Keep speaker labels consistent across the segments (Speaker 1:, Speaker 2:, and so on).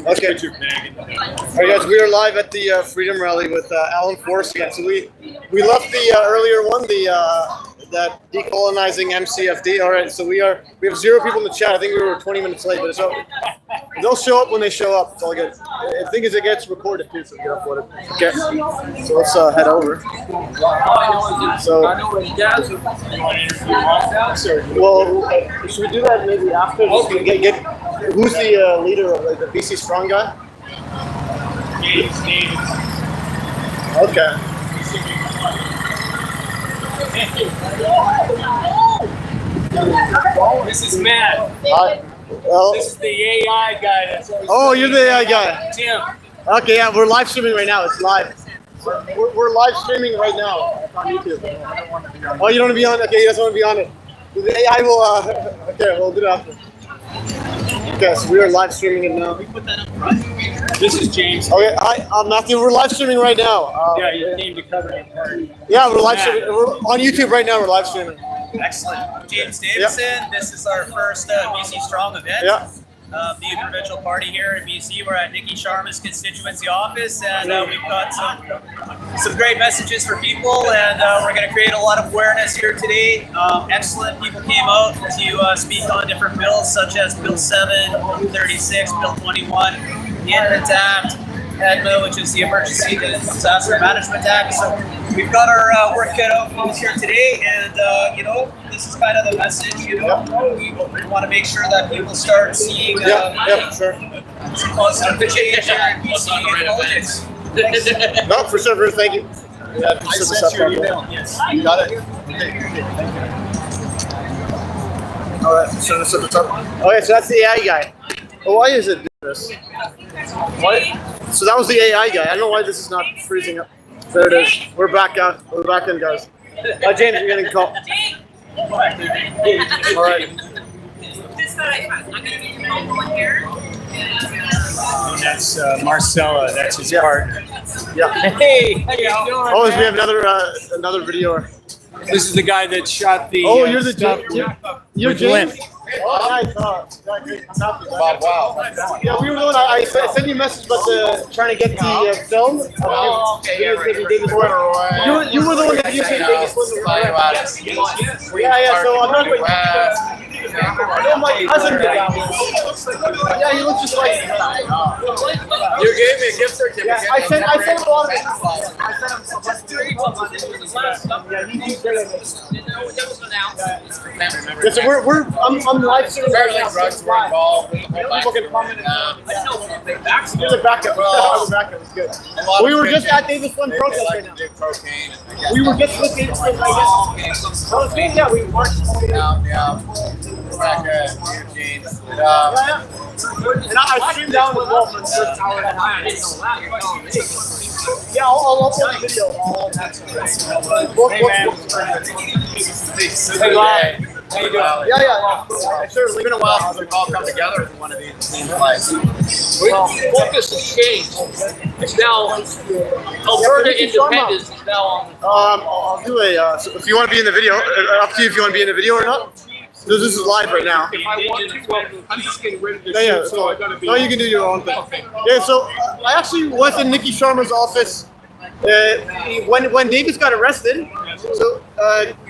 Speaker 1: Okay. All right, guys, we are live at the Freedom Rally with Alan Forrest again. So we left the earlier one, that decolonizing MCFD. All right, so we have 0 people in the chat. I think we were 20 minutes late, but it's okay. They'll show up when they show up. It's all good. The thing is, it gets recorded too, so get up with it. Okay, so let's head over. So, well, should we do that maybe after? Okay. Get who's the leader of the BC Strong guy? Okay.
Speaker 2: This is Matt.
Speaker 1: Well,
Speaker 2: This is the AI guy.
Speaker 1: Oh, you're the AI guy.
Speaker 2: Tim.
Speaker 1: Okay, yeah, we're live streaming right now. It's live. We're live streaming right now on YouTube. Oh, you don't want to be on? Okay, he doesn't want to be on it. The AI will. Okay, we'll do it after. Okay, so we are live streaming it now.
Speaker 2: This is James.
Speaker 1: Okay, hi, I'm Matthew. We're live streaming right now.
Speaker 2: Yeah, you came to cover it.
Speaker 1: Yeah, we're live streaming. We're on YouTube right now. We're live streaming.
Speaker 3: Excellent. I'm James Davison. Yep. This is our first BC Strong event.
Speaker 1: Yeah.
Speaker 3: The provincial party here in BC. We're at Niki Sharma's constituency office, and we've got some great messages for people, and we're going to create a lot of awareness here today. Excellent people came out to speak on different bills, such as Bill 7, Bill 36, Bill 21, the Infant Act, EDMA, which is the Emergency Disaster Management Act. So we've got our work cut out for us here today, and this is kind of the message. We want to make sure that people start seeing
Speaker 1: sure.
Speaker 3: some positive change here in BC in politics.
Speaker 1: No, for sure. Thank you. Yeah,
Speaker 3: I sent you an email.
Speaker 1: Yes, you got it. All right, so this is the top. Okay, so that's the AI guy. Oh, why is it this? What? So that was the AI guy. I don't know why this is not freezing up. There it is. We're back out. We're back in, guys. James, you're getting called. All right.
Speaker 4: I'm going to be your phone here.
Speaker 2: That's Marcella. That's his partner.
Speaker 1: Yeah.
Speaker 2: Hey, how you doing?
Speaker 1: Oh, we have another video.
Speaker 2: This is the guy that shot the.
Speaker 1: Oh, you're the
Speaker 2: stuff
Speaker 1: you're
Speaker 2: with
Speaker 1: James.
Speaker 2: Lynn.
Speaker 1: Oh, nice. Wow. Yeah, we were doing. I sent you a message about trying to get the film.
Speaker 3: Oh, okay, yeah, right.
Speaker 1: You were the one that used to David Swim. Yeah. So I'm not going. I know my cousin did that one. Yeah, he looks just like.
Speaker 3: You gave me a gift certificate.
Speaker 1: Yeah, I sent a lot of it. Yeah, so I'm live streaming right now.
Speaker 3: Drugs were involved.
Speaker 1: People can comment. Here's a backup. The backup is good. We were just at Davis Swim protest right now. We were just with Davis Swim right now. Yeah, we worked. And I streamed down the wall for the first hour and a half. Yeah, I'll upload the video. Hey, man.
Speaker 2: Hey, Lon. How you doing?
Speaker 1: Yeah. Sure,
Speaker 3: It's been a while since we've all come together for one of these like.
Speaker 5: Focus has changed. It's now Alberta independence is now on.
Speaker 1: I'll do so if you want to be in the video, up to you if you want to be in the video or not. This is live right now.
Speaker 5: If I want to, I'm just getting rid of this.
Speaker 1: Yeah.
Speaker 5: So I gotta be.
Speaker 1: No, you can do your own thing.
Speaker 5: Okay.
Speaker 1: Yeah. So I actually was in Niki Sharma's office when Davis got arrested. So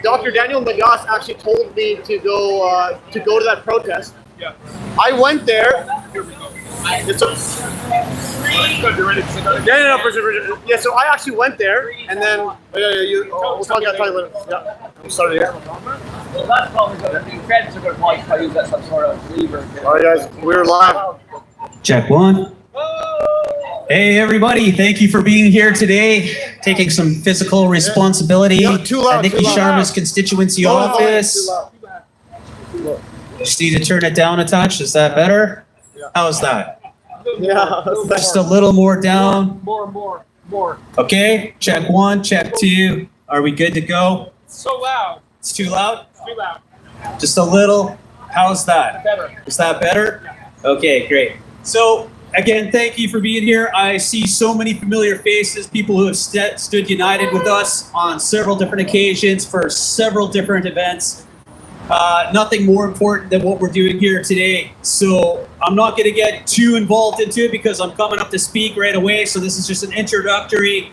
Speaker 1: Dr. Daniel Magas actually told me to go to that protest.
Speaker 5: Yeah.
Speaker 1: I went there.
Speaker 5: Here we go.
Speaker 1: It's for sure. Yeah, so I actually went there, and then we'll talk about it later. Yeah, I'm sorry.
Speaker 5: Well, that's probably going to be credits are going to probably use that some sort of lever.
Speaker 1: All right, guys, we're live.
Speaker 6: Check one. Hey, everybody. Thank you for being here today, taking some physical responsibility at Niki Sharma's constituency office. Just need to turn it down a touch. Is that better? How's that?
Speaker 1: Yeah.
Speaker 6: Just a little more down.
Speaker 5: More.
Speaker 6: Okay, check one, check two. Are we good to go?
Speaker 5: It's so loud.
Speaker 6: It's too loud?
Speaker 5: Too loud.
Speaker 6: Just a little. How's that?
Speaker 5: Better.
Speaker 6: Is that better? Okay, great. So, again, thank you for being here. I see so many familiar faces, people who have stood united with us on several different occasions for several different events. nothing more important than what we're doing here today. So I'm not going to get too involved into it because I'm coming up to speak right away. So this is just an introductory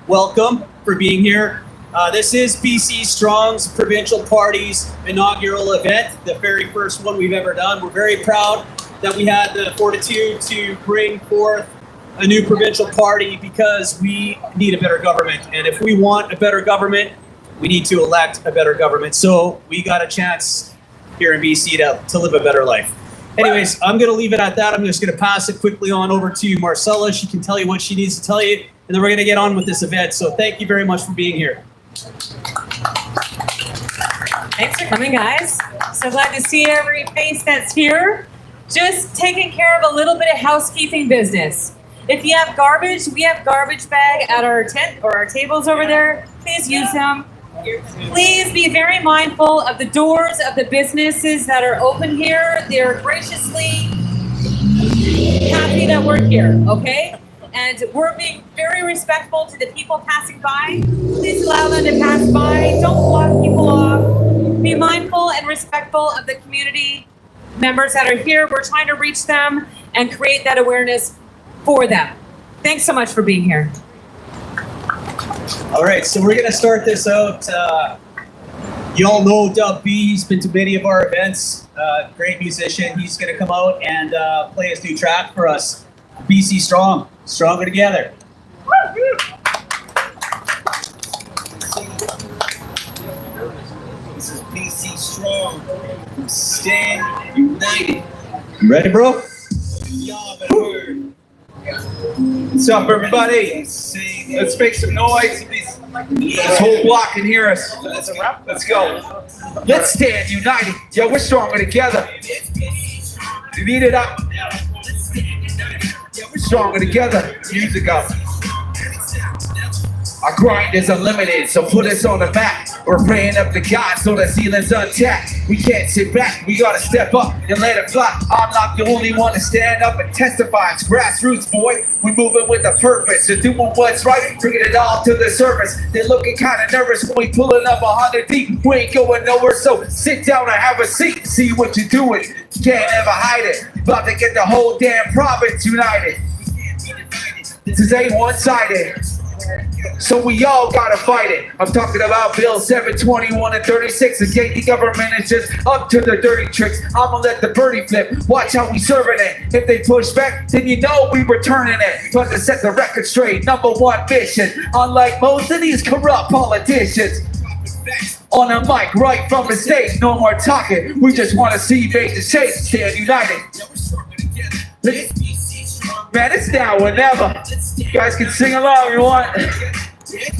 Speaker 6: welcome for being here. This is BC Strong's Provincial Party's inaugural event, the very first one we've ever done. We're very proud that we had the fortitude to bring forth a new provincial party because we need a better government. And if we want a better government, we need to elect a better government. So we got a chance here in BC to live a better life. Anyways, I'm going to leave it at that. I'm just going to pass it quickly on over to Marcella. She can tell you what she needs to tell you, and then we're going to get on with this event. So thank you very much for being here.
Speaker 7: Thanks for coming, guys. So glad to see every face that's here. Just taking care of a little bit of housekeeping business. If you have garbage, we have garbage bag at our tent or our tables over there. Please use them. Please be very mindful of the doors of the businesses that are open here. They're graciously happy that we're here, okay? And we're being very respectful to the people passing by. Please allow them to pass by. Don't block people off. Be mindful and respectful of the community members that are here. We're trying to reach them and create that awareness for them. Thanks so much for being here.
Speaker 6: All right, so we're going to start this out. You all know Dub B. He's been to many of our events. Great musician. He's going to come out and play his new track for us. BC Strong, Stronger Together.
Speaker 8: This is BC Strong. Stand united.
Speaker 6: You ready, bro?
Speaker 8: Y'all been heard.
Speaker 9: What's up, everybody? Let's make some noise. This whole block can hear us. Let's go. Let's stand united. Yo, we're stronger together. You need it up. We're stronger together. Music up. Our grind is unlimited, so put us on the map. We're praying up to God so the ceiling's untapped. We can't sit back, we gotta step up and let it fly. I'm not the only one to stand up and testify. It's grassroots, boy. We moving with a purpose to doing what's right, bringing it all to the surface. They're looking kinda nervous when we pulling up 100 deep. We ain't going nowhere, so sit down and have a seat. See what you're doing, you can't ever hide it. About to get the whole damn province united. This ain't one-sided. So we all gotta fight it. I'm talking about Bill 721 and 36. The JD government is just up to the dirty tricks. I'ma let the birdie flip. Watch how we serving it. If they push back, then you know we returning it. Trying to set the record straight. #1 mission. Unlike most of these corrupt politicians. On a mic right from the stage. No more talking. We just wanna see major change. Stand united. Man, it's now or never. You guys can sing along if you want.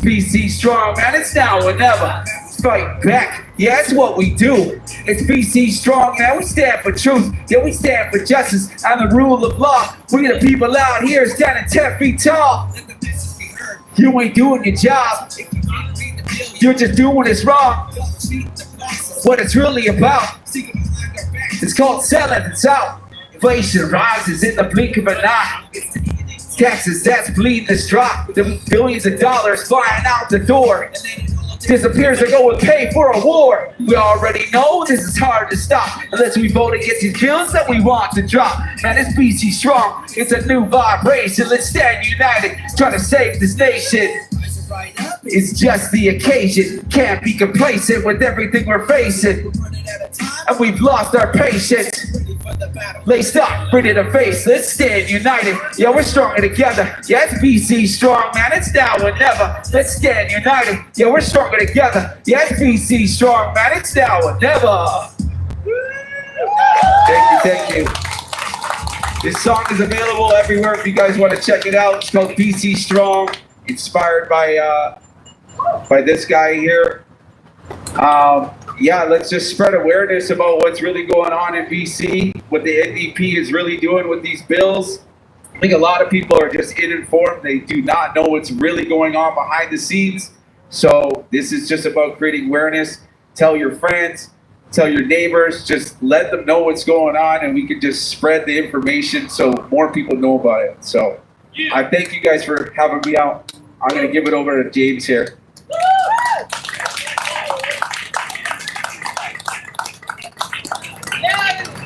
Speaker 9: BC Strong, man, it's now or never. Fight back, yeah, it's what we do. It's BC Strong, man, we stand for truth. Yeah, we stand for justice and the rule of law. We the people out here standing 10 feet tall. You ain't doing your job. You're just doing what's wrong. What it's really about. It's called selling it out. Inflation rises in the blink of an eye. Taxes, that's bleeding us dry. The billions of dollars flying out the door. Disappears to go and pay for a war. We already know this is hard to stop unless we vote against these bills that we want to drop. Man, it's BC Strong. It's a new vibration. Let's stand united, trying to save this nation. It's just the occasion. Can't be complacent with everything we're facing. And we've lost our patience. Laced up, ready to face. Let's stand united. Yeah, we're stronger together. Yeah, it's BC Strong, man. It's now or never. Let's stand united. Yeah, we're stronger together. Yeah, it's BC Strong, man. It's now or never. Thank you. This song is available everywhere if you guys want to check it out. It's called BC Strong. Inspired by this guy here. Yeah, let's just spread awareness about what's really going on in BC, what the NDP is really doing with these bills. I think a lot of people are just uninformed. They do not know what's really going on behind the scenes. So this is just about creating awareness. Tell your friends, tell your neighbors, just let them know what's going on, and we can just spread the information so more people know about it. So I thank you guys for having me out. I'm going to give it over to James here.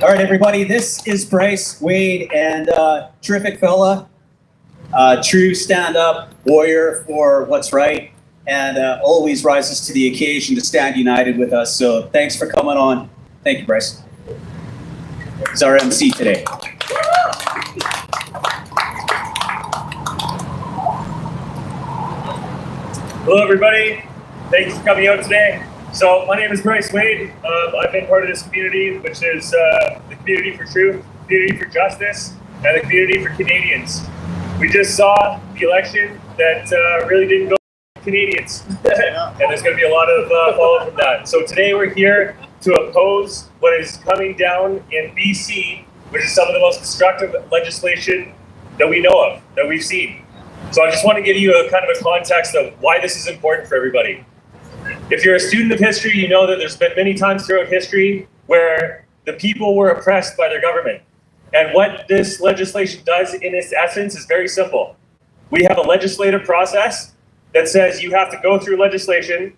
Speaker 6: All right, everybody, this is Bryce Wade, and terrific fella, true stand-up warrior for what's right, and always rises to the occasion to stand united with us. So thanks for coming on. Thank you, Bryce. He's our MC today.
Speaker 10: Hello, everybody. Thanks for coming out today. So my name is Bryce Wade. I've been part of this community, which is the community for truth, community for justice, and the community for Canadians. We just saw the election that really didn't go to Canadians, and there's going to be a lot of follow from that. So today we're here to oppose what is coming down in BC, which is some of the most destructive legislation that we know of, that we've seen. So I just want to give you a kind of a context of why this is important for everybody. If you're a student of history, you know that there's been many times throughout history where the people were oppressed by their government. And what this legislation does in its essence is very simple. We have a legislative process that says you have to go through legislation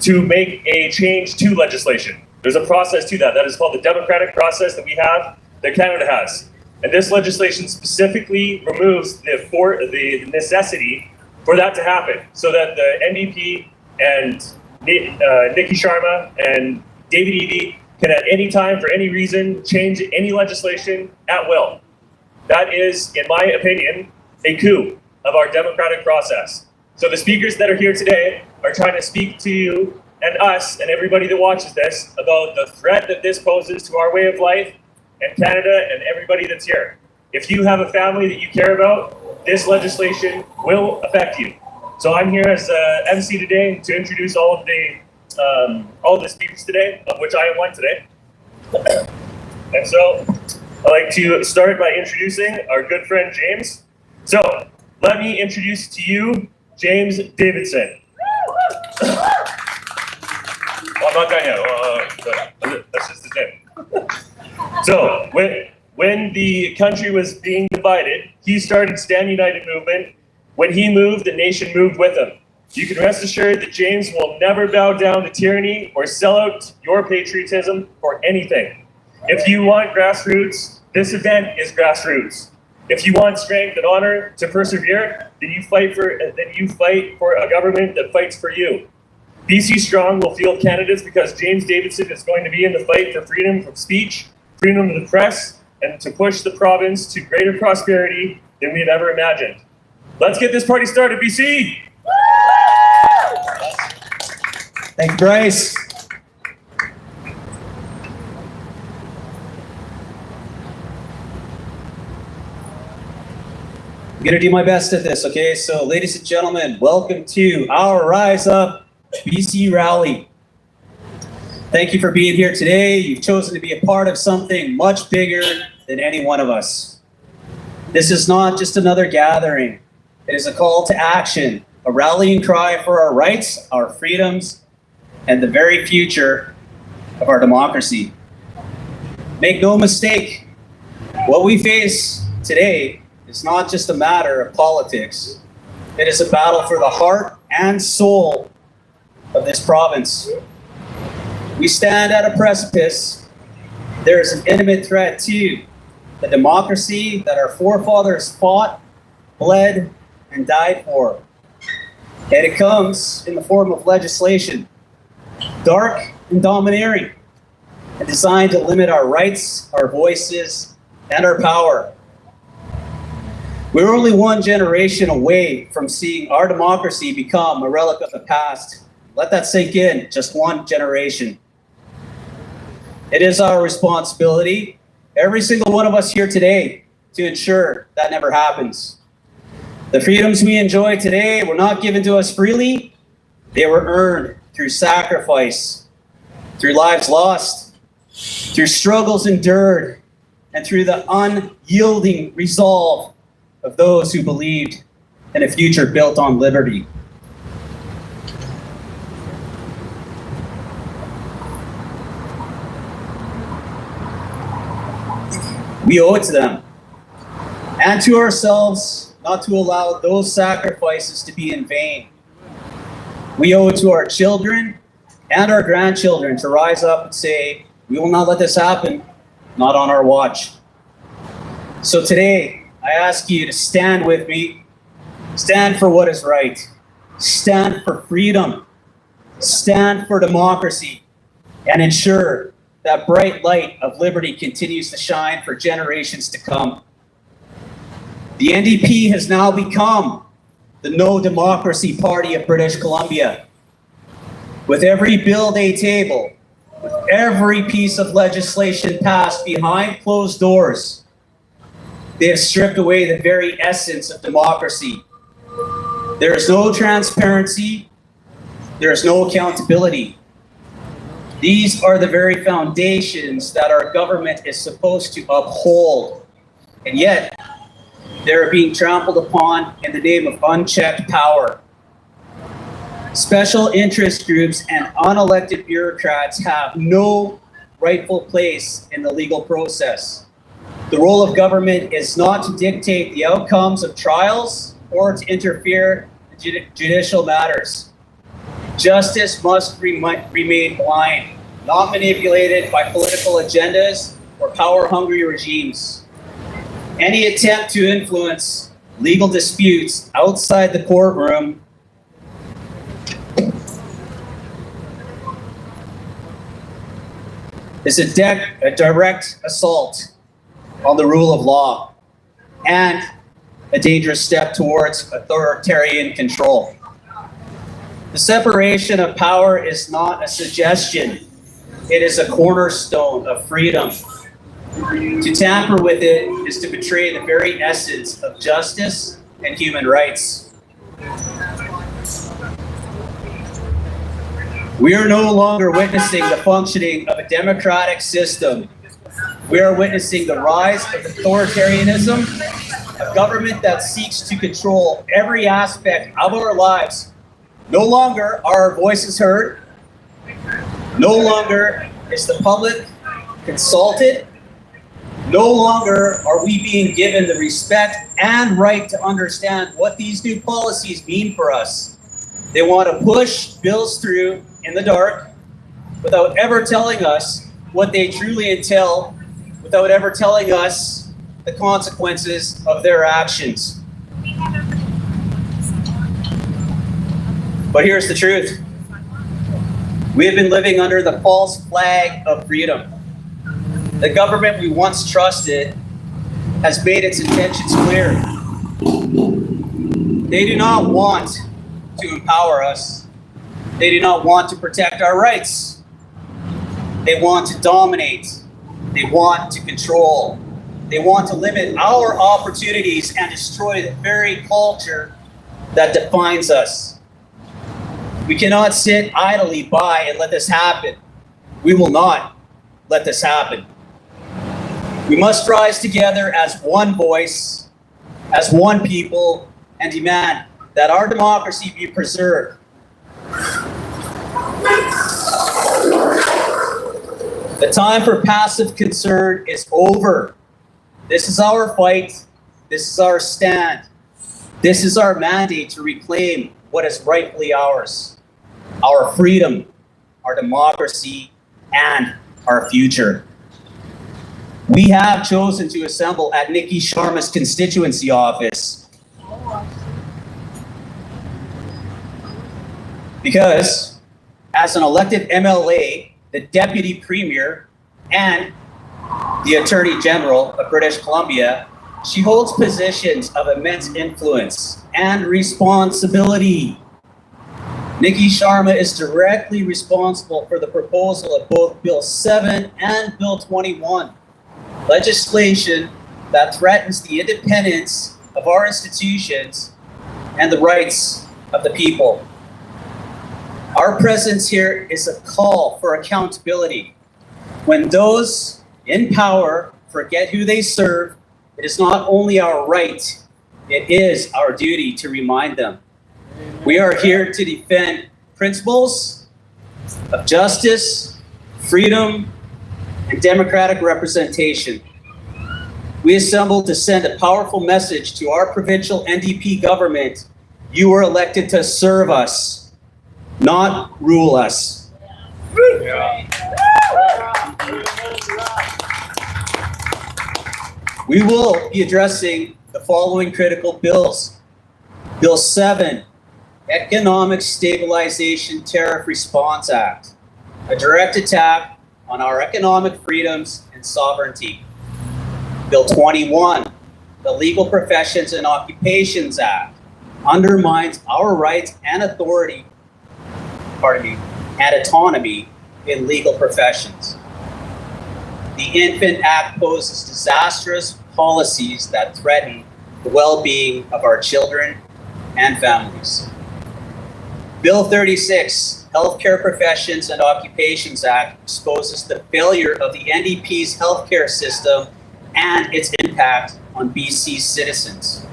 Speaker 10: to make a change to legislation. There's a process to that. That is called the democratic process that we have, that Canada has. And this legislation specifically removes the necessity for that to happen, so that the NDP and Niki Sharma and David Eby can at any time, for any reason, change any legislation at will. That is, in my opinion, a coup of our democratic process. So the speakers that are here today are trying to speak to you and us and everybody that watches this about the threat that this poses to our way of life and Canada and everybody that's here. If you have a family that you care about, this legislation will affect you. So I'm here as MC today to introduce all of the speakers today, of which I am one today. And so I'd like to start by introducing our good friend James. So let me introduce to you James Davison. I'm not done yet. That's just his name. So when the country was being divided, he started Stand United movement. When he moved, the nation moved with him. You can rest assured that James will never bow down to tyranny or sell out your patriotism for anything. If you want grassroots, this event is grassroots. If you want strength and honor to persevere, then you fight for a government that fights for you. BC Strong will field candidates because James Davison is going to be in the fight for freedom of speech, freedom of the press, and to push the province to greater prosperity than we've ever imagined. Let's get this party started, BC!
Speaker 6: Thank you, Bryce. I'm gonna do my best at this, okay? So, ladies and gentlemen, welcome to our Rise Up BC Rally. Thank you for being here today. You've chosen to be a part of something much bigger than any one of us. This is not just another gathering. It is a call to action, a rallying cry for our rights, our freedoms, and the very future of our democracy. Make no mistake, what we face today is not just a matter of politics. It is a battle for the heart and soul of this province. We stand at a precipice. There is an imminent threat to the democracy that our forefathers fought, bled, and died for. And it comes in the form of legislation, dark and domineering, and designed to limit our rights, our voices, and our power. We're only one generation away from seeing our democracy become a relic of the past. Let that sink in, just one generation. It is our responsibility, every single one of us here today, to ensure that never happens. The freedoms we enjoy today were not given to us freely. They were earned through sacrifice, through lives lost, through struggles endured, and through the unyielding resolve of those who believed in a future built on liberty. We owe it to them and to ourselves not to allow those sacrifices to be in vain. We owe it to our children and our grandchildren to rise up and say, we will not let this happen. not on our watch. So today, I ask you to stand with me, stand for what is right, stand for freedom, stand for democracy, and ensure that bright light of liberty continues to shine for generations to come. The NDP has now become the No Democracy Party of British Columbia. With every bill they table, with every piece of legislation passed behind closed doors, they have stripped away the very essence of democracy. There is no transparency. There is no accountability. These are the very foundations that our government is supposed to uphold. And yet, they're being trampled upon in the name of unchecked power. Special interest groups and unelected bureaucrats have no rightful place in the legal process. The role of government is not to dictate the outcomes of trials or to interfere in judicial matters. Justice must remain blind, not manipulated by political agendas or power-hungry regimes. Any attempt to influence legal disputes outside the courtroom is a direct assault on the rule of law and a dangerous step towards authoritarian control. The separation of power is not a suggestion. It is a cornerstone of freedom. To tamper with it is to betray the very essence of justice and human rights. We are no longer witnessing the functioning of a democratic system. We are witnessing the rise of authoritarianism, a government that seeks to control every aspect of our lives. No longer are our voices heard. No longer is the public consulted. No longer are we being given the respect and right to understand what these new policies mean for us. They want to push bills through in the dark without ever telling us what they truly entail, without ever telling us the consequences of their actions. But here's the truth. We have been living under the false flag of freedom. The government we once trusted has made its intentions clear. They do not want to empower us. They do not want to protect our rights. They want to dominate. They want to control. They want to limit our opportunities and destroy the very culture that defines us. We cannot sit idly by and let this happen. We will not let this happen. We must rise together as one voice, as one people, and demand that our democracy be preserved. The time for passive concern is over. This is our fight. This is our stand. This is our mandate to reclaim what is rightfully ours. Our freedom, our democracy, and our future. We have chosen to assemble at Niki Sharma's constituency office because as an elected MLA, the Deputy Premier, and the Attorney General of British Columbia, she holds positions of immense influence and responsibility. Niki Sharma is directly responsible for the proposal of both Bill 7 and Bill 21, legislation that threatens the independence of our institutions and the rights of the people. Our presence here is a call for accountability. When those in power forget who they serve, it is not only our right, it is our duty to remind them. We are here to defend principles of justice, freedom, and democratic representation. We assembled to send a powerful message to our provincial NDP government. You were elected to serve us, not rule us. We will be addressing the following critical bills. Bill 7, Economic Stabilization Tariff Response Act, a direct attack on our economic freedoms and sovereignty. Bill 21, the Legal Professions and Occupations Act, undermines our rights and authority, and autonomy in legal professions. The Infant Act poses disastrous policies that threaten the well-being of our children and families. Bill 36, Healthcare Professions and Occupations Act, exposes the failure of the NDP's healthcare system and its impact on BC citizens.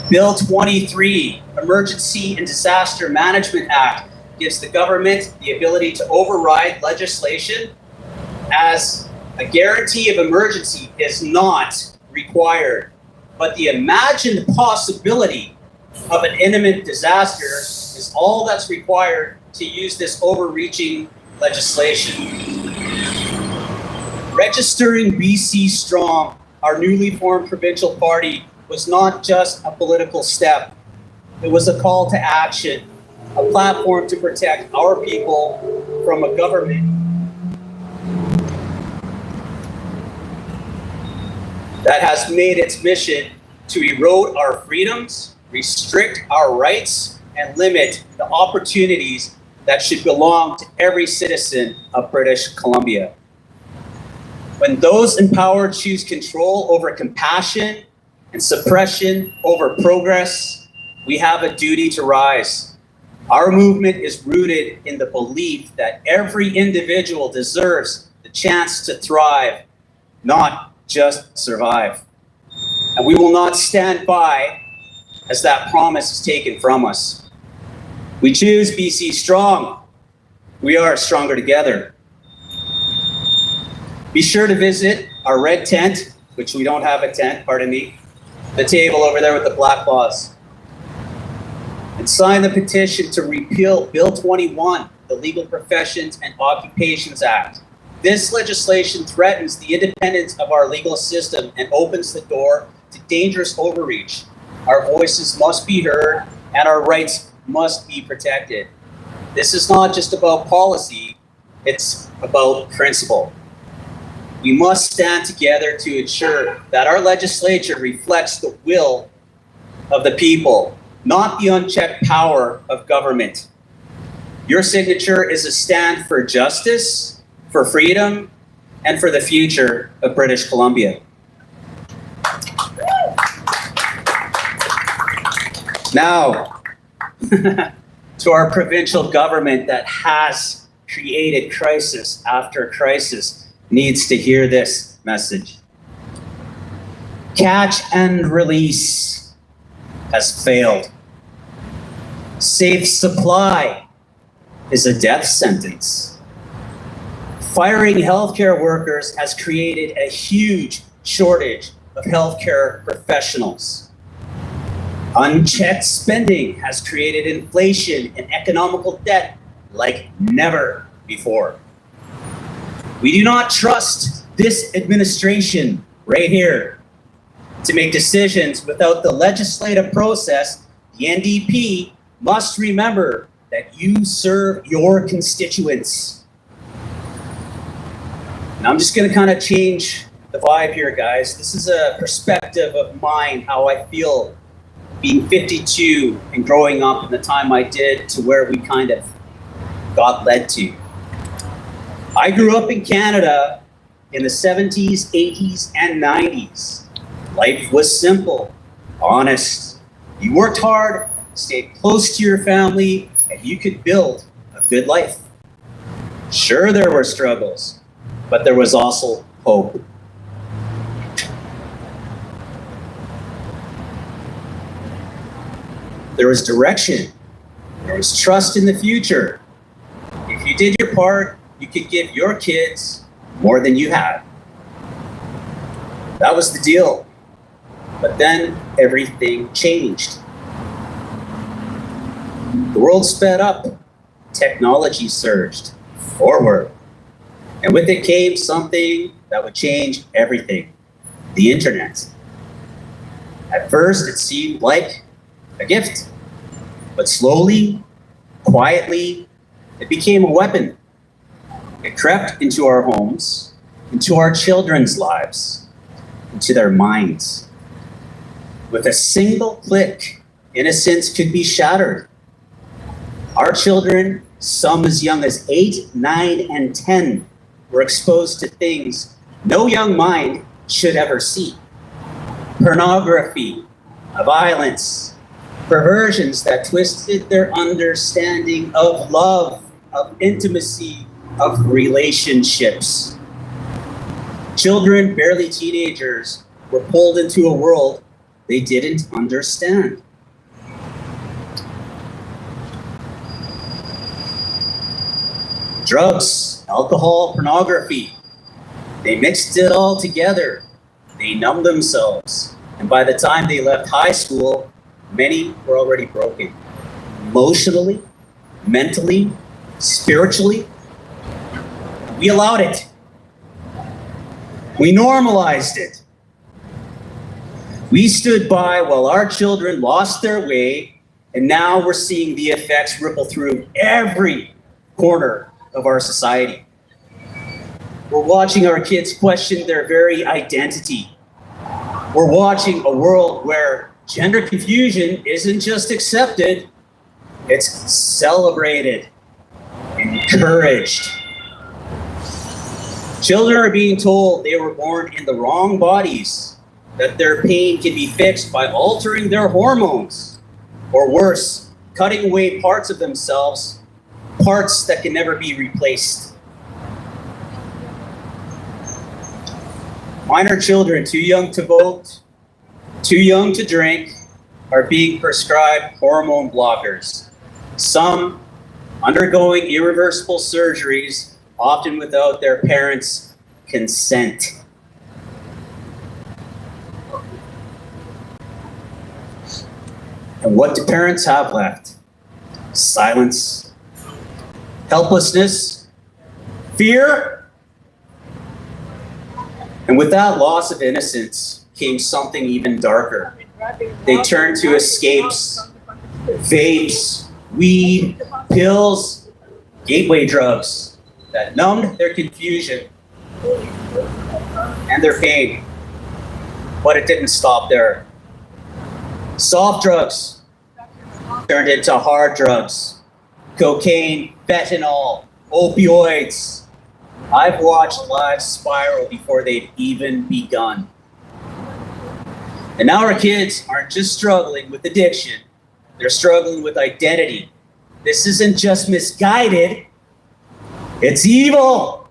Speaker 6: Bill 23, Emergency and Disaster Management Act, gives the government the ability to override legislation as a guarantee of emergency is not required, but the imagined possibility of an imminent disaster is all that's required to use this overreaching legislation. Registering BC Strong, our newly formed provincial party, was not just a political step. It was a call to action, a platform to protect our people from a government that has made its mission to erode our freedoms, restrict our rights, and limit the opportunities that should belong to every citizen of British Columbia. When those empowered choose control over compassion and suppression over progress, we have a duty to rise. Our movement is rooted in the belief that every individual deserves the chance to thrive, not just survive. And we will not stand by as that promise is taken from us. We choose BC Strong. We are stronger together. Be sure to visit our red tent, which we don't have a tent, pardon me, the table over there with the black claws, and sign the petition to repeal Bill 21, the Legal Professions and Occupations Act. This legislation threatens the independence of our legal system and opens the door to dangerous overreach. Our voices must be heard and our rights must be protected. This is not just about policy, it's about principle. We must stand together to ensure that our legislature reflects the will of the people, not the unchecked power of government. Your signature is a stand for justice, for freedom, and for the future of British Columbia. Now, to our provincial government that has created crisis after crisis needs to hear this message. Catch and release has failed. Safe supply is a death sentence. Firing healthcare workers has created a huge shortage of healthcare professionals. Unchecked spending has created inflation and economical debt like never before. We do not trust this administration right here to make decisions without the legislative process. The NDP must remember that you serve your constituents. And I'm just gonna kind of change the vibe here, guys. This is a perspective of mine, how I feel being 52 and growing up in the time I did to where we kind of got led to. I grew up in Canada in the 70s, 80s, and 90s. Life was simple, honest. You worked hard, stayed close to your family, and you could build a good life. Sure, there were struggles, but there was also hope. There was direction. There was trust in the future. If you did your part, you could give your kids more than you had. That was the deal. But then everything changed. The world sped up. Technology surged forward. And with it came something that would change everything.
Speaker 11: the internet. At first, it seemed like a gift, but slowly, quietly, it became a weapon. It crept into our homes, into our children's lives, into their minds. With a single click, innocence could be shattered. Our children, some as young as 8, 9, and 10, were exposed to things no young mind should ever see. Pornography, violence, perversions that twisted their understanding of love, of intimacy, of relationships. Children, barely teenagers, were pulled into a world they didn't understand. Drugs, alcohol, pornography, they mixed it all together. They numbed themselves. And by the time they left high school, many were already broken. Emotionally, mentally, spiritually. We allowed it. We normalized it. We stood by while our children lost their way, and now we're seeing the effects ripple through every corner of our society. We're watching our kids question their very identity. We're watching a world where gender confusion isn't just accepted, it's celebrated, encouraged. Children are being told they were born in the wrong bodies, that their pain can be fixed by altering their hormones, or worse, cutting away parts of themselves, parts that can never be replaced. Minor children too young to vote, too young to drink, are being prescribed hormone blockers. Some undergoing irreversible surgeries, often without their parents' consent. And what do parents have left? Silence, helplessness, fear. And with that loss of innocence came something even darker. They turned to escapes, vapes, weed, pills, gateway drugs that numbed their confusion and their pain. But it didn't stop there. Soft drugs turned into hard drugs. Cocaine, fentanyl, opioids. I've watched lives spiral before they've even begun. And now our kids aren't just struggling with addiction, they're struggling with identity. This isn't just misguided, it's evil.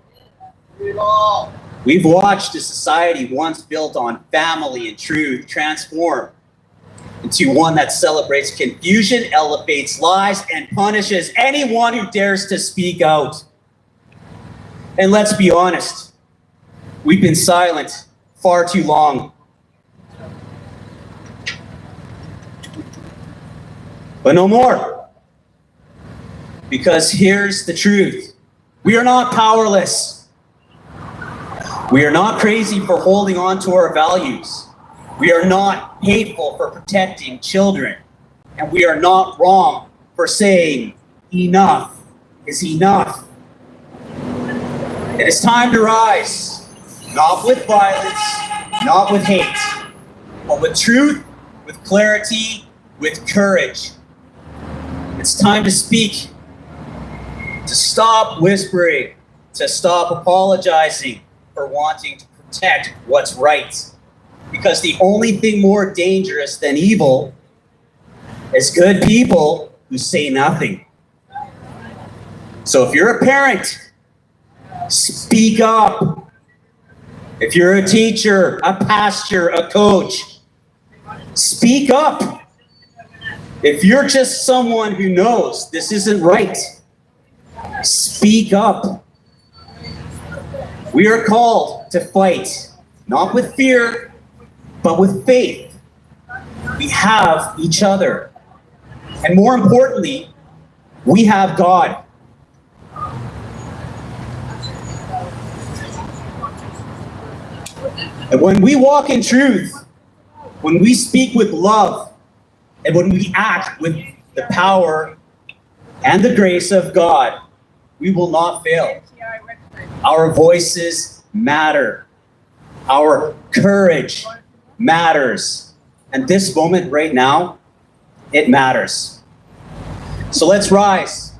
Speaker 11: We've watched a society once built on family and truth transform into one that celebrates confusion, elevates lies, and punishes anyone who dares to speak out. And let's be honest, we've been silent far too long. But no more. Because here's the truth. We are not powerless. We are not crazy for holding on to our values. We are not hateful for protecting children. And we are not wrong for saying enough is enough. It is time to rise, not with violence, not with hate, but with truth, with clarity, with courage. It's time to speak, to stop whispering, to stop apologizing for wanting to protect what's right. Because the only thing more dangerous than evil is good people who say nothing. So if you're a parent, speak up. If you're a teacher, a pastor, a coach, speak up. If you're just someone who knows this isn't right, speak up. We are called to fight, not with fear, but with faith. We have each other. And more importantly, we have God. And when we walk in truth, when we speak with love, and when we act with the power and the grace of God, we will not fail. Our voices matter. Our courage matters. And this moment right now, it matters. So let's rise.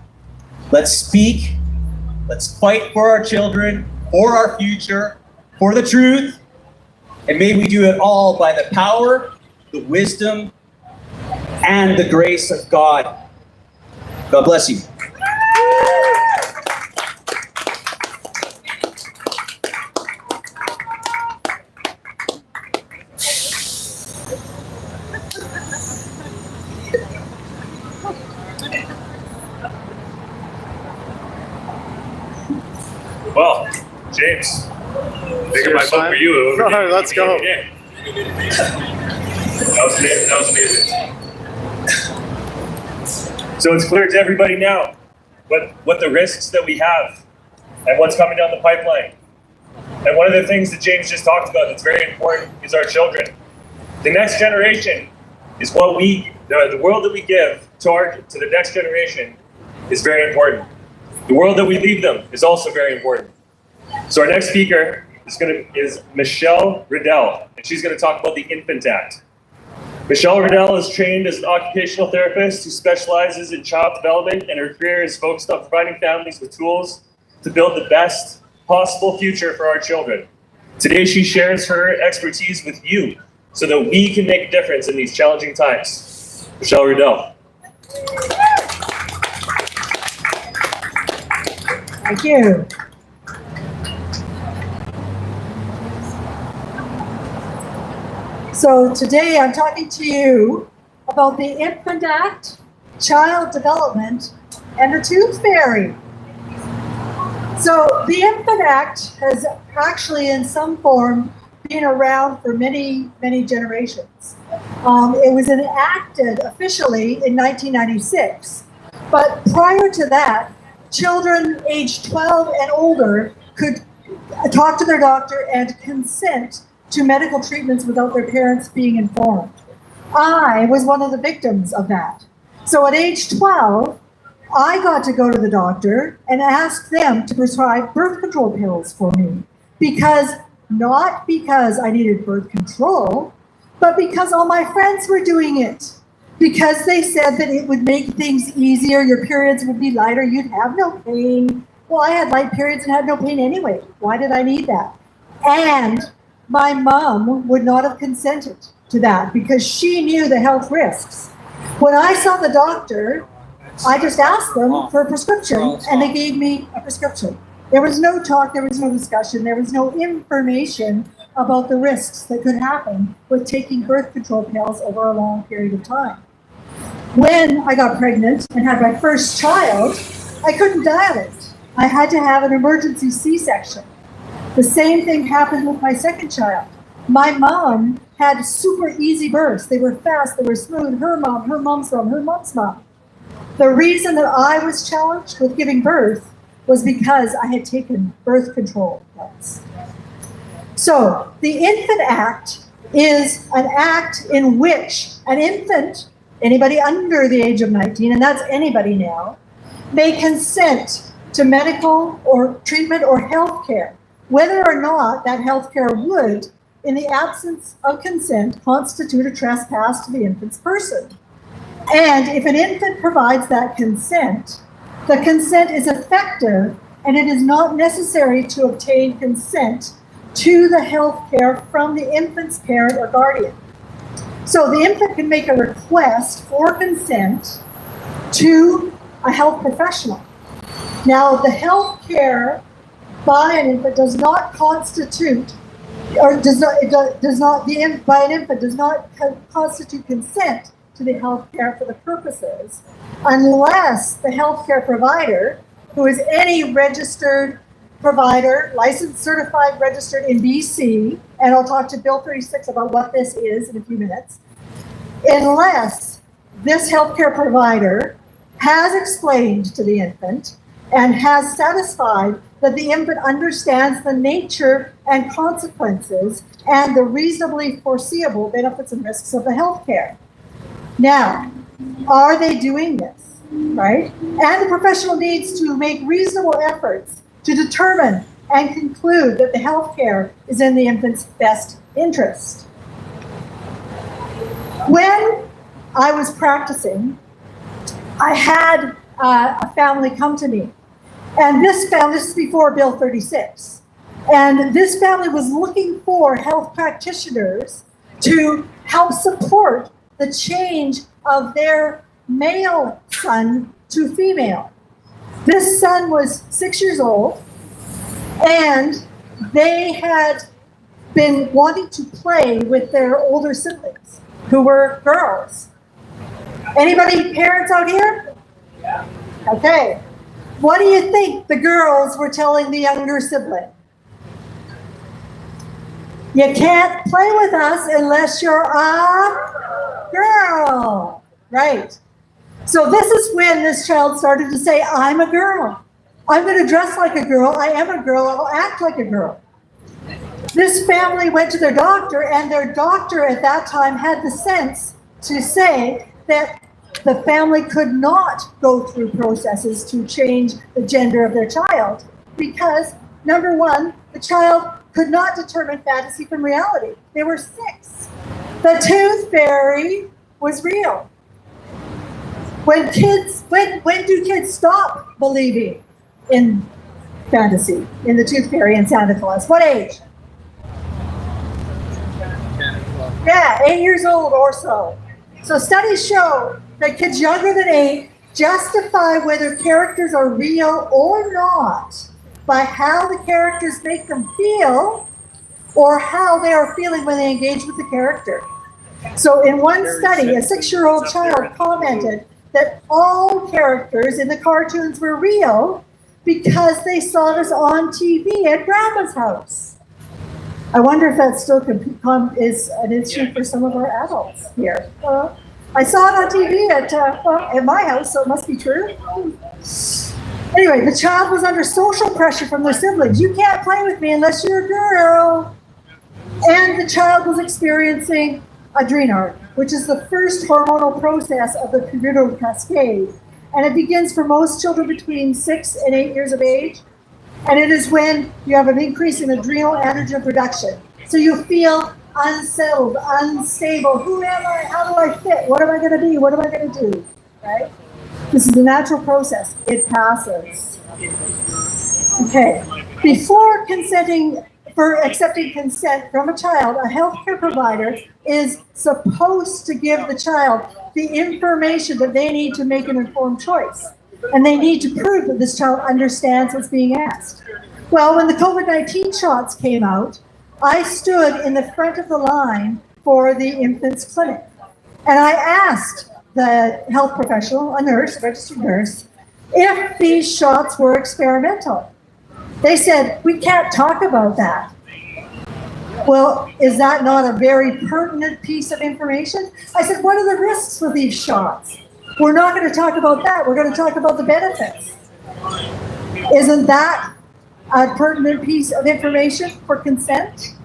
Speaker 11: Let's speak. Let's fight for our children, for our future, for the truth. And may we do it all by the power, the wisdom, and the grace of God. God bless you.
Speaker 10: Well, James, bigger my book for you.
Speaker 1: All right, let's go.
Speaker 10: That was amazing. So it's clear to everybody now what the risks that we have and what's coming down the pipeline. And one of the things that James just talked about that's very important is our children. The next generation is what the world that we give to the next generation is very important. The world that we leave them is also very important. So our next speaker is Michelle Riddell, and she's going to talk about the Infant Act. Michelle Riddell is trained as an occupational therapist who specializes in child development, and her career is focused on providing families with tools to build the best possible future for our children. Today, she shares her expertise with you so that we can make a difference in these challenging times. Michelle Riddell.
Speaker 12: Thank you. So today I'm talking to you about the Infant Act, child development, and the Tooth Fairy. So the Infant Act has actually in some form been around for many, many generations. It was enacted officially in 1996, but prior to that, children aged 12 and older could talk to their doctor and consent to medical treatments without their parents being informed. I was one of the victims of that. So at age 12, I got to go to the doctor and ask them to prescribe birth control pills for me. Not because I needed birth control, but because all my friends were doing it. Because they said that it would make things easier, your periods would be lighter, you'd have no pain. Well, I had light periods and had no pain anyway. Why did I need that? And my mom would not have consented to that because she knew the health risks. When I saw the doctor, I just asked them for a prescription and they gave me a prescription. There was no talk, there was no discussion, there was no information about the risks that could happen with taking birth control pills over a long period of time. When I got pregnant and had my first child, I couldn't dilate. I had to have an emergency C-section. The same thing happened with my second child. My mom had super easy births. They were fast, they were smooth. Her mom, her mom's mom, her mom's mom. The reason that I was challenged with giving birth was because I had taken birth control pills. So the Infant Act is an act in which an infant, anybody under the age of 19, and that's anybody now, may consent to medical or treatment or health care, whether or not that health care would, in the absence of consent, constitute a trespass to the infant's person. And if an infant provides that consent, the consent is effective and it is not necessary to obtain consent to the health care from the infant's parent or guardian. So the infant can make a request for consent to a health professional. Now, the health care by an infant does not constitute, or by an infant does not constitute consent to the health care for the purposes, unless the health care provider, who is any registered provider, licensed, certified, registered in BC, and I'll talk to Bill 36 about what this is in a few minutes, unless this healthcare provider has explained to the infant and has satisfied that the infant understands the nature and consequences and the reasonably foreseeable benefits and risks of the healthcare. Now, are they doing this, right? And the professional needs to make reasonable efforts to determine and conclude that the healthcare is in the infant's best interest. When I was practicing, I had a family come to me. And this is before Bill 36. And this family was looking for health practitioners to help support the change of their male son to female. This son was 6 years old, and they had been wanting to play with their older siblings, who were girls. Anybody parents out here? Yeah. Okay. What do you think the girls were telling the younger sibling? You can't play with us unless you're a girl. Right. So this is when this child started to say, I'm a girl. I'm going to dress like a girl. I am a girl. I'll act like a girl. This family went to their doctor, and their doctor at that time had the sense to say that the family could not go through processes to change the gender of their child because, number one, the child could not determine fantasy from reality. They were 6. The tooth fairy was real. When do kids stop believing in fantasy, in the tooth fairy and Santa Claus? What age? Yeah, 8 years old or so. So studies show that kids younger than 8 justify whether characters are real or not by how the characters make them feel or how they are feeling when they engage with the character. So in one study, a 6-year-old child commented that all characters in the cartoons were real because they saw this on TV at Grandma's house. I wonder if that still is an issue for some of our adults here. I saw it on TV at my house, so it must be true. Anyway, the child was under social pressure from their siblings. You can't play with me unless you're a girl. And the child was experiencing adrenarche, which is the first hormonal process of the pubertal cascade. And it begins for most children between 6 and 8 years of age. And it is when you have an increase in adrenal androgen production. So you feel unsettled, unstable. Who am I? How do I fit? What am I going to be? What am I going to do? Right? This is a natural process. It passes. Okay. Before accepting consent from a child, a healthcare provider is supposed to give the child the information that they need to make an informed choice. And they need to prove that this child understands what's being asked. Well, when the COVID-19 shots came out, I stood in the front of the line for the infant's clinic. And I asked the health professional, a nurse, a registered nurse, if these shots were experimental. They said, we can't talk about that. Well, is that not a very pertinent piece of information? I said, what are the risks with these shots? We're not going to talk about that. We're going to talk about the benefits. Isn't that a pertinent piece of information for consent?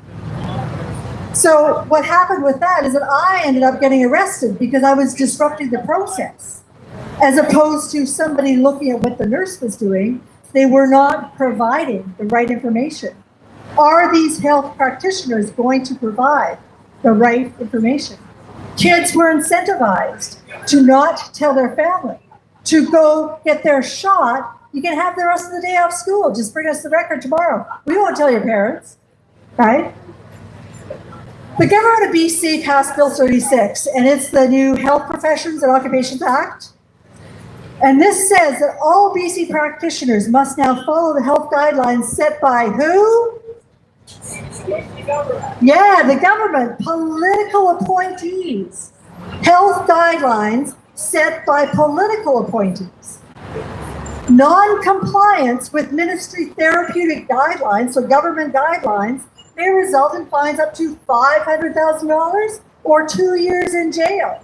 Speaker 12: So what happened with that is that I ended up getting arrested because I was disrupting the process. As opposed to somebody looking at what the nurse was doing, they were not providing the right information. Are these health practitioners going to provide the right information? Kids were incentivized to not tell their family, to go get their shot. You can have the rest of the day off school. Just bring us the record tomorrow. We won't tell your parents, right? The government of BC passed Bill 36, and it's the new Health Professions and Occupations Act. And this says that all BC practitioners must now follow the health guidelines set by who? Yeah, the government, political appointees. Health guidelines set by political appointees. Non-compliance with ministry therapeutic guidelines, so government guidelines, may result in fines up to $500,000 or 2 years in jail.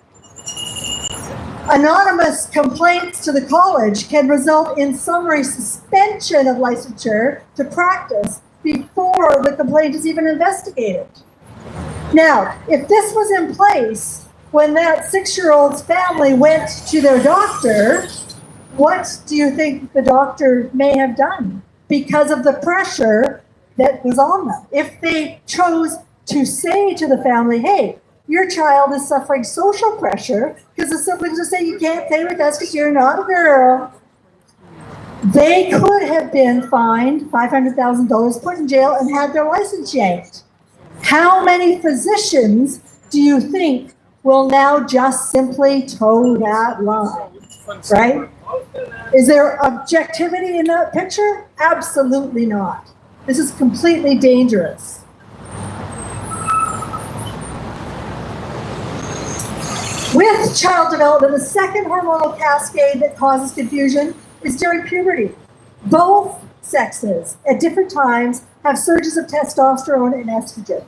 Speaker 12: Anonymous complaints to the college can result in summary suspension of licensure to practice before the complaint is even investigated. Now, if this was in place when that 6-year-old's family went to their doctor, what do you think the doctor may have done because of the pressure that was on them? If they chose to say to the family, hey, your child is suffering social pressure because the siblings will say you can't play with us because you're not a girl, they could have been fined $500,000, put in jail, and had their license yanked. How many physicians do you think will now just simply toe that line, right? Is there objectivity in that picture? Absolutely not. This is completely dangerous. With child development, the second hormonal cascade that causes confusion is during puberty. Both sexes at different times have surges of testosterone and estrogen.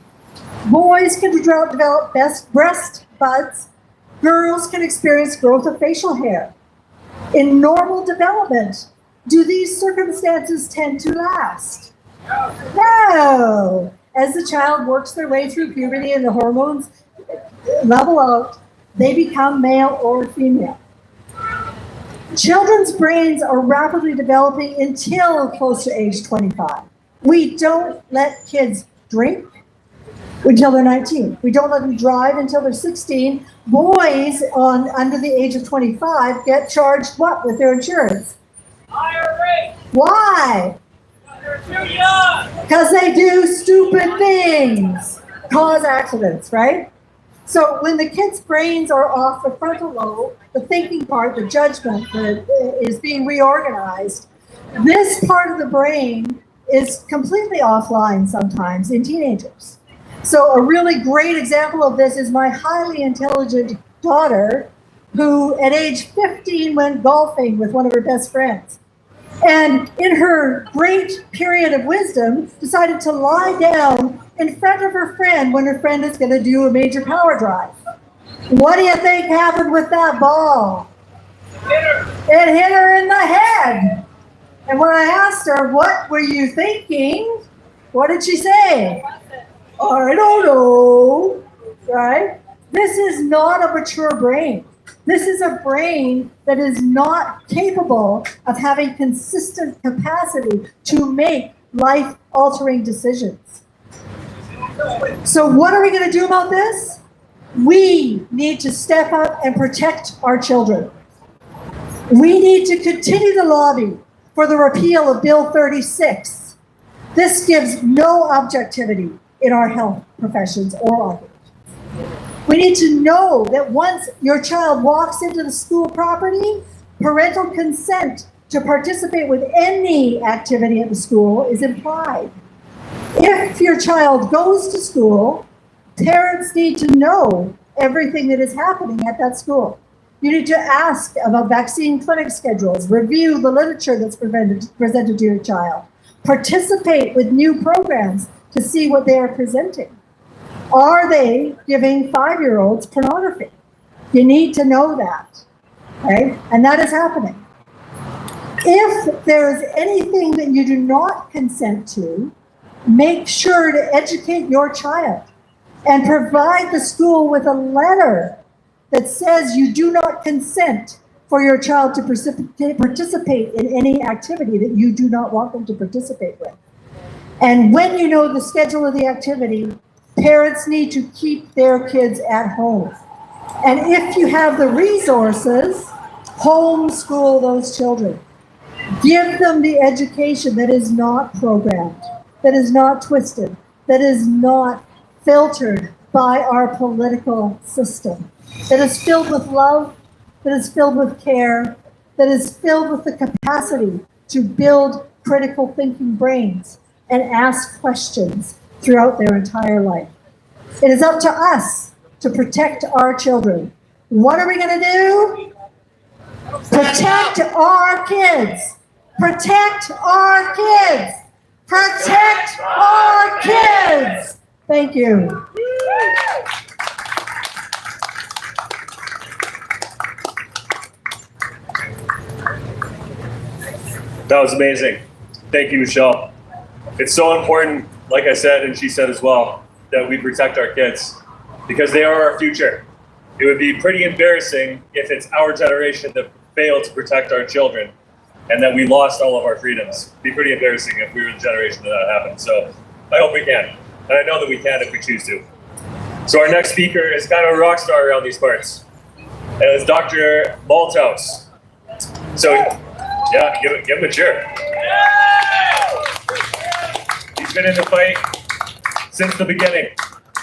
Speaker 12: Boys can develop breast buds. Girls can experience growth of facial hair. In normal development, do these circumstances tend to last? No. As the child works their way through puberty and the hormones level out, they become male or female. Children's brains are rapidly developing until close to age 25. We don't let kids drink until they're 19. We don't let them drive until they're 16. Boys under the age of 25 get charged what with their insurance?
Speaker 5: Higher rate.
Speaker 12: Why?
Speaker 5: They're too young.
Speaker 12: Because they do stupid things, cause accidents, right? So when the kids' brains are off the frontal lobe, the thinking part, the judgment that is being reorganized, this part of the brain is completely offline sometimes in teenagers. So a really great example of this is my highly intelligent daughter, who at age 15 went golfing with one of her best friends. And in her great period of wisdom, decided to lie down in front of her friend when her friend is going to do a major power drive. What do you think happened with that ball? It hit her in the head. And when I asked her, what were you thinking? What did she say? I don't know, right? This is not a mature brain. This is a brain that is not capable of having consistent capacity to make life-altering decisions. So what are we going to do about this? We need to step up and protect our children. We need to continue to lobby for the repeal of Bill 36. This gives no objectivity in our health professions or others. We need to know that once your child walks into the school property, parental consent to participate with any activity at the school is implied. If your child goes to school, parents need to know everything that is happening at that school. You need to ask about vaccine clinic schedules, review the literature that's presented to your child, participate with new programs to see what they are presenting. Are they giving 5-year-olds pornography? You need to know that, right? And that is happening. If there is anything that you do not consent to, make sure to educate your child and provide the school with a letter that says you do not consent for your child to participate in any activity that you do not want them to participate with. And when you know the schedule of the activity, parents need to keep their kids at home. And if you have the resources, homeschool those children. Give them the education that is not programmed, that is not twisted, that is not filtered by our political system, that is filled with love, that is filled with care, that is filled with the capacity to build critical thinking brains and ask questions throughout their entire life. It is up to us to protect our children. What are we going to do? Protect our kids. Protect our kids. Protect our kids. Thank you.
Speaker 10: That was amazing. Thank you, Michelle. It's so important, like I said, and she said as well, that we protect our kids because they are our future. It would be pretty embarrassing if it's our generation that failed to protect our children and that we lost all of our freedoms. It'd be pretty embarrassing if we were the generation that happened. So I hope we can. And I know that we can if we choose to. So our next speaker is kind of a rock star around these parts. And it's Dr. Malthouse. So, yeah, give him a cheer. He's been in the fight since the beginning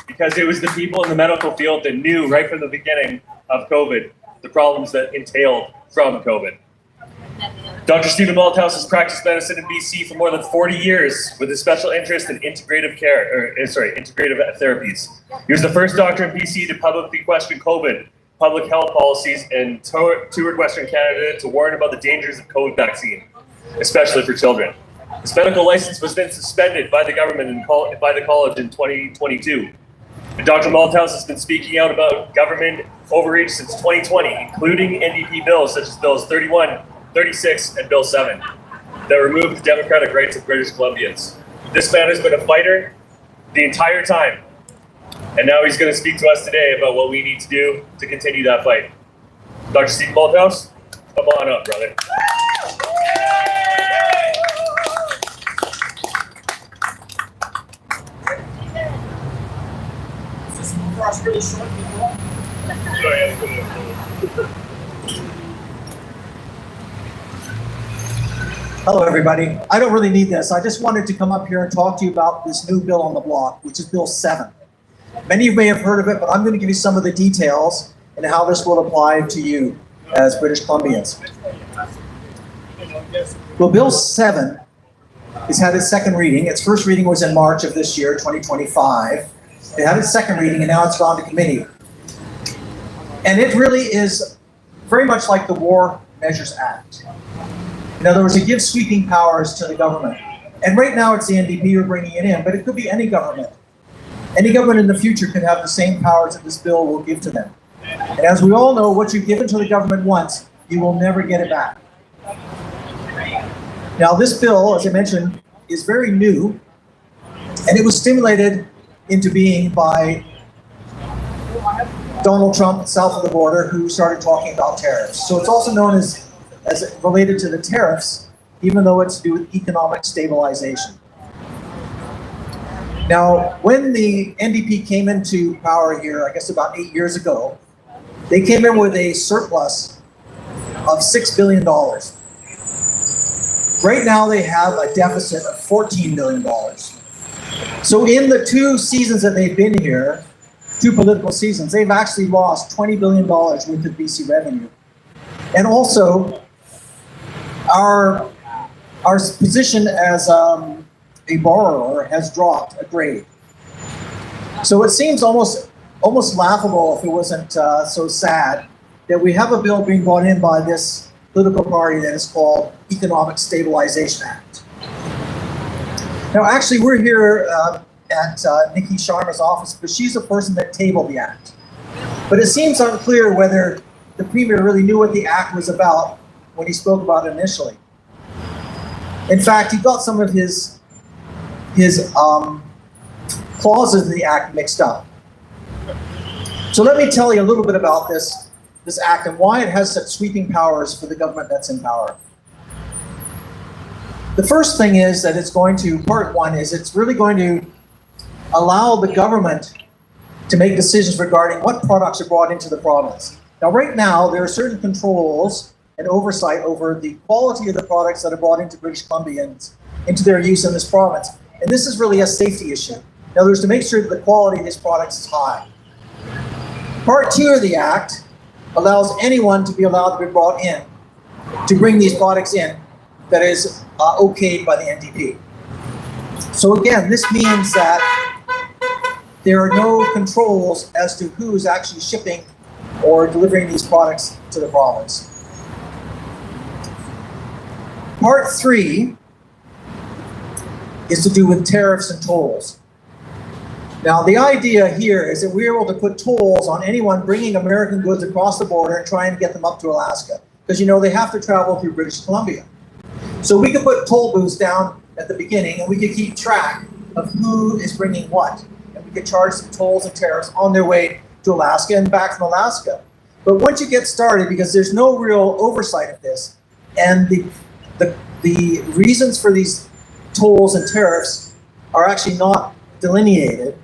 Speaker 10: because it was the people in the medical field that knew right from the beginning of COVID the problems that entailed from COVID. Dr. Stephen Malthouse has practiced medicine in BC for more than 40 years with a special interest in integrative therapies. He was the first doctor in BC to publicly question COVID, public health policies, and toured Western Canada to warn about the dangers of COVID vaccine, especially for children. His medical license was then suspended by the government and by the college in 2022. And Dr. Malthouse has been speaking out about government overreach since 2020, including NDP bills such as Bills 31, 36, and Bill 7 that removed the democratic rights of British Columbians. This man has been a fighter the entire time, and now he's going to speak to us today about what we need to do to continue that fight. Dr. Steve Malthouse, come on up, brother.
Speaker 13: Hello, everybody. I don't really need this. I just wanted to come up here and talk to you about this new bill on the block, which is Bill 7. Many of you may have heard of it, but I'm going to give you some of the details and how this will apply to you as British Columbians. Well, Bill 7 has had its second reading. Its first reading was in March of this year, 2025. It had its second reading, and now it's gone to committee. And it really is very much like the War Measures Act. In other words, it gives sweeping powers to the government. And right now it's the NDP who are bringing it in, but it could be any government. Any government in the future could have the same powers that this bill will give to them. And as we all know, what you've given to the government once, you will never get it back. Now, this bill, as I mentioned, is very new, and it was stimulated into being by Donald Trump south of the border, who started talking about tariffs. So it's also known as related to the tariffs, even though it's to do with economic stabilization. Now, when the NDP came into power here, I guess about 8 years ago, they came in with a surplus of $6 billion. Right now, they have a deficit of $14 billion. So in the 2 seasons that they've been here, 2 political seasons, they've actually lost $20 billion worth of BC revenue. And also, our position as a borrower has dropped a grade. So it seems almost laughable, if it wasn't so sad, that we have a bill being brought in by this political party that is called Economic Stabilization Act. Now, actually, we're here at Niki Sharma's office, but she's the person that tabled the act. But it seems unclear whether the Premier really knew what the act was about when he spoke about it initially. In fact, he got some of his clauses in the act mixed up. So let me tell you a little bit about this act and why it has such sweeping powers for the government that's in power. The first thing is that it's going to, part one is it's really going to allow the government to make decisions regarding what products are brought into the province. Now, right now, there are certain controls and oversight over the quality of the products that are brought into British Columbians into their use in this province. And this is really a safety issue. In other words, to make sure that the quality of these products is high. Part 2 of the Act allows anyone to be allowed to be brought in to bring these products in that is okayed by the NDP. So again, this means that there are no controls as to who's actually shipping or delivering these products to the province. Part 3 is to do with tariffs and tolls. Now, the idea here is that we're able to put tolls on anyone bringing American goods across the border and trying to get them up to Alaska. Because, you know, they have to travel through British Columbia. So we could put toll booths down at the beginning and we could keep track of who is bringing what. And we could charge some tolls and tariffs on their way to Alaska and back from Alaska. But once you get started, because there's no real oversight of this, and the reasons for these tolls and tariffs are actually not delineated,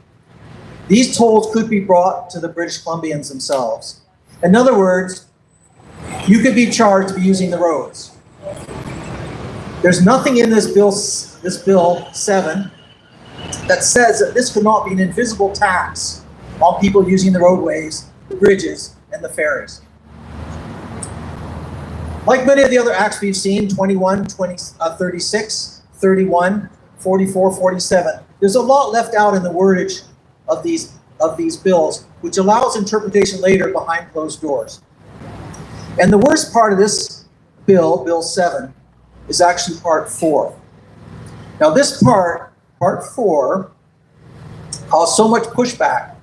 Speaker 13: these tolls could be brought to the British Columbians themselves. In other words, you could be charged to be using the roads. There's nothing in this bill 7 that says that this could not be an invisible tax on people using the roadways, the bridges, and the ferries. Like many of the other acts we've seen, 21, 36, 31, 44, 47, there's a lot left out in the wordage of these bills, which allows interpretation later behind closed doors. And the worst part of this bill, Bill 7, is actually Part 4. Now this Part 4, caused so much pushback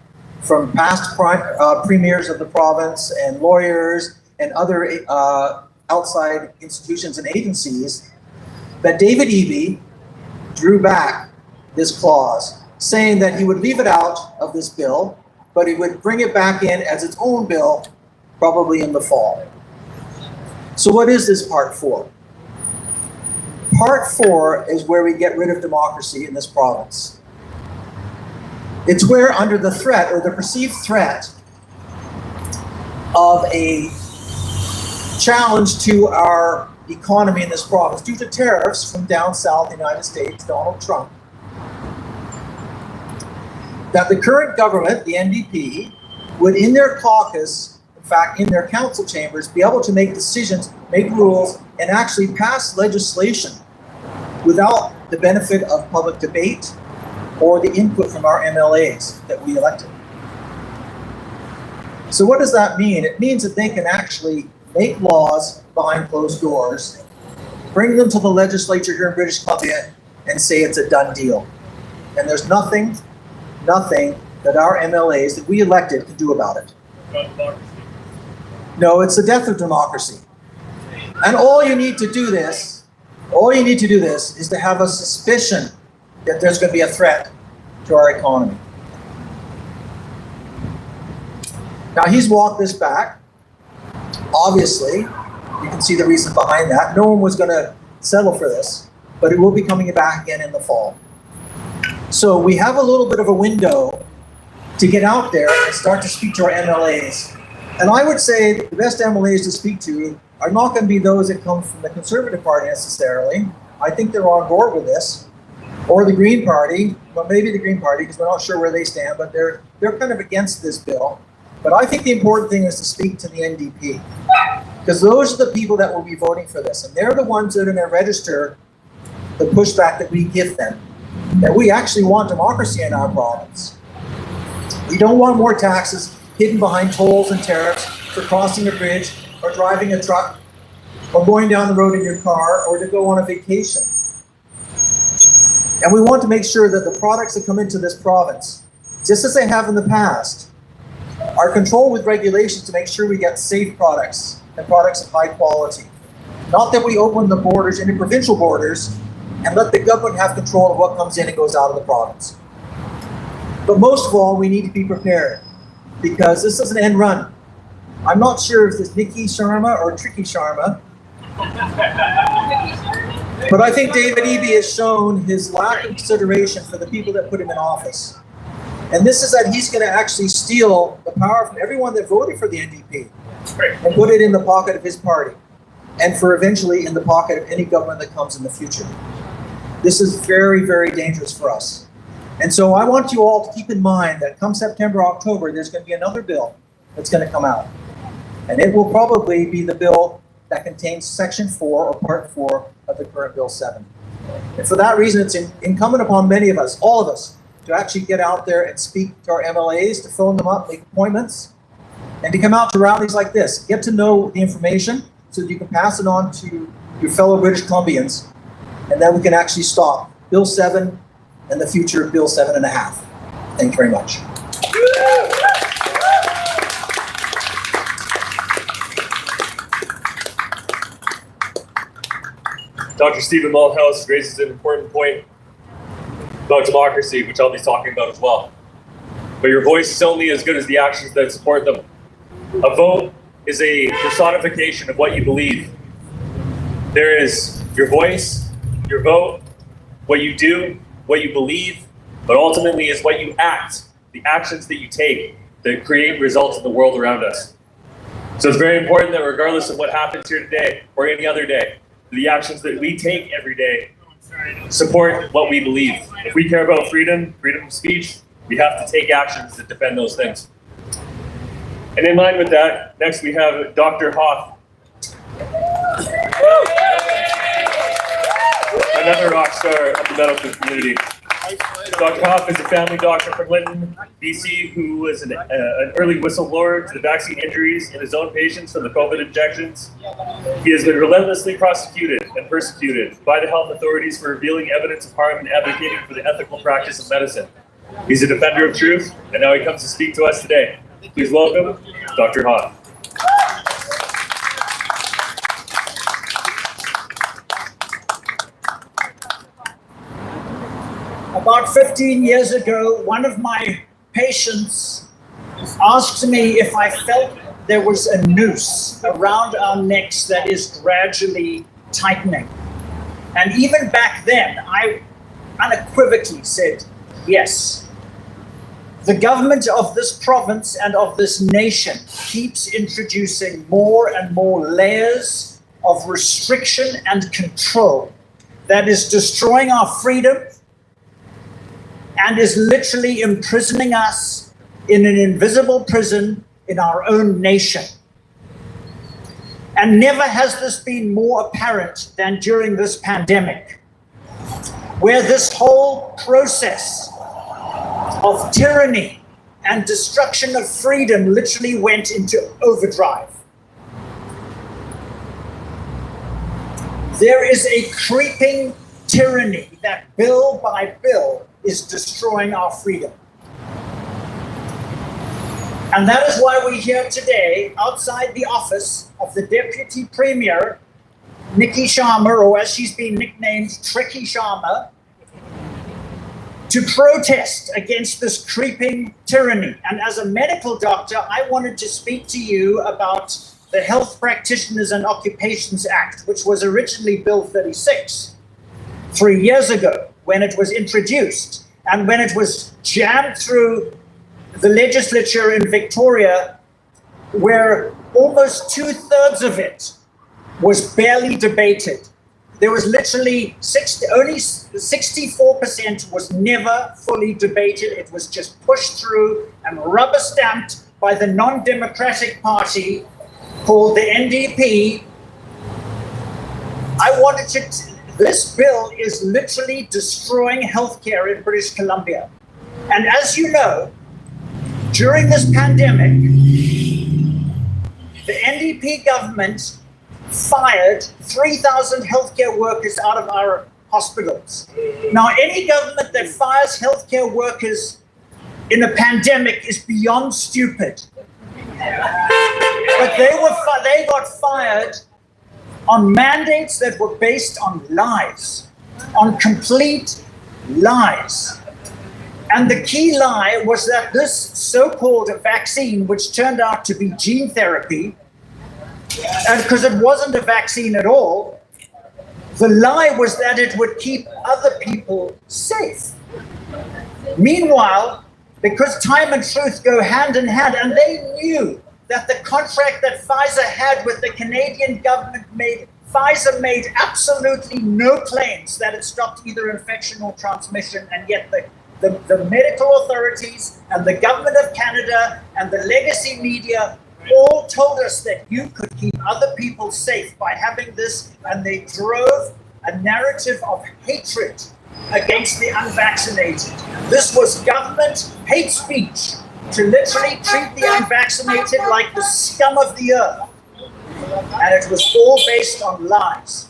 Speaker 13: from past premiers of the province and lawyers and other outside institutions and agencies that David Eby drew back this clause, saying that he would leave it out of this bill, but he would bring it back in as its own bill, probably in the fall. So what is this Part 4? Part 4 is where we get rid of democracy in this province. It's where, under the threat, or the perceived threat, of a challenge to our economy in this province due to tariffs from down south in the United States, Donald Trump, that the current government, the NDP, would in their caucus, in fact in their council chambers, be able to make decisions, make rules, and actually pass legislation without the benefit of public debate or the input from our MLAs that we elected. So what does that mean? It means that they can actually make laws behind closed doors, bring them to the legislature here in British Columbia, and say it's a done deal. And there's nothing that our MLAs that we elected can do about it. No, it's the death of democracy. And all you need to do this is to have a suspicion that there's going to be a threat to our economy. Now he's walked this back. Obviously, you can see the reason behind that. No one was going to settle for this, but it will be coming back again in the fall. So we have a little bit of a window to get out there and start to speak to our MLAs. And I would say the best MLAs to speak to are not going to be those that come from the Conservative Party necessarily. I think they're on board with this. Or the Green Party, well maybe the Green Party because we're not sure where they stand, but they're kind of against this bill. But I think the important thing is to speak to the NDP. Because those are the people that will be voting for this. And they're the ones that are going to register the pushback that we give them. That we actually want democracy in our province. We don't want more taxes hidden behind tolls and tariffs for crossing a bridge or driving a truck or going down the road in your car or to go on a vacation. And we want to make sure that the products that come into this province, just as they have in the past, are controlled with regulations to make sure we get safe products and products of high quality. Not that we open the borders, any provincial borders, and let the government have control of what comes in and goes out of the province. But most of all, we need to be prepared because this is an end run. I'm not sure if it's Niki Sharma or Tricky Sharma, but I think David Eby has shown his lack of consideration for the people that put him in office. And this is that he's going to actually steal the power from everyone that voted for the NDP and put it in the pocket of his party and for eventually in the pocket of any government that comes in the future. This is very, very dangerous for us. And so I want you all to keep in mind that come September, October, there's going to be another bill that's going to come out. And it will probably be the bill that contains Section 4 or Part 4 of the current Bill 7. And for that reason, it's incumbent upon many of us, all of us, to actually get out there and speak to our MLAs, to phone them up, make appointments, and to come out to rallies like this. Get to know the information so that you can pass it on to your fellow British Columbians, and then we can actually stop Bill 7 and the future of Bill 7.5. Thank you very much.
Speaker 10: Dr. Stephen Malthouse raises an important point about democracy, which I'll be talking about as well. But your voice is only as good as the actions that support them. A vote is a personification of what you believe. There is your voice, your vote, what you do, what you believe, but ultimately is what you act, the actions that you take that create results in the world around us. So it's very important that regardless of what happens here today or any other day, the actions that we take every day support what we believe. If we care about freedom of speech, we have to take actions that defend those things. And in line with that, next we have Dr. Hoffe. Another rock star of the medical community. Dr. Hoffe is a family doctor from Lytton, BC, who was an early whistleblower to the vaccine injuries in his own patients from the COVID injections. He has been relentlessly prosecuted and persecuted by the health authorities for revealing evidence of harm and advocating for the ethical practice of medicine. He's a defender of truth, and now he comes to speak to us today. Please welcome Dr. Hoffe.
Speaker 14: About 15 years ago, one of my patients asked me if I felt there was a noose around our necks that is gradually tightening. And even back then, I unequivocally said, yes. The government of this province and of this nation keeps introducing more and more layers of restriction and control that is destroying our freedom and is literally imprisoning us in an invisible prison in our own nation. And never has this been more apparent than during this pandemic, where this whole process of tyranny and destruction of freedom literally went into overdrive. There is a creeping tyranny that bill by bill is destroying our freedom. And that is why we're here today outside the office of the Deputy Premier, Niki Sharma, or as she's been nicknamed, Tricky Sharma, to protest against this creeping tyranny. And as a medical doctor, I wanted to speak to you about the Health Practitioners and Occupations Act, which was originally Bill 36 3 years ago when it was introduced. And when it was jammed through the legislature in Victoria, where almost 2/3 of it was barely debated. There was literally only 64% was never fully debated. It was just pushed through and rubber stamped by the non-democratic party called the NDP. This bill is literally destroying healthcare in British Columbia. And as you know, during this pandemic, the NDP government fired 3,000 healthcare workers out of our hospitals. Now, any government that fires healthcare workers in a pandemic is beyond stupid. But they got fired on mandates that were based on lies, on complete lies. And the key lie was that this so-called vaccine, which turned out to be gene therapy, and because it wasn't a vaccine at all, the lie was that it would keep other people safe. Meanwhile, because time and truth go hand in hand, and they knew that the contract that Pfizer had with the Canadian government Pfizer made absolutely no claims that it stopped either infection or transmission, and yet the medical authorities and the government of Canada and the legacy media all told us that you could keep other people safe by having this, and they drove a narrative of hatred against the unvaccinated. This was government hate speech to literally treat the unvaccinated like the scum of the earth. And it was all based on lies.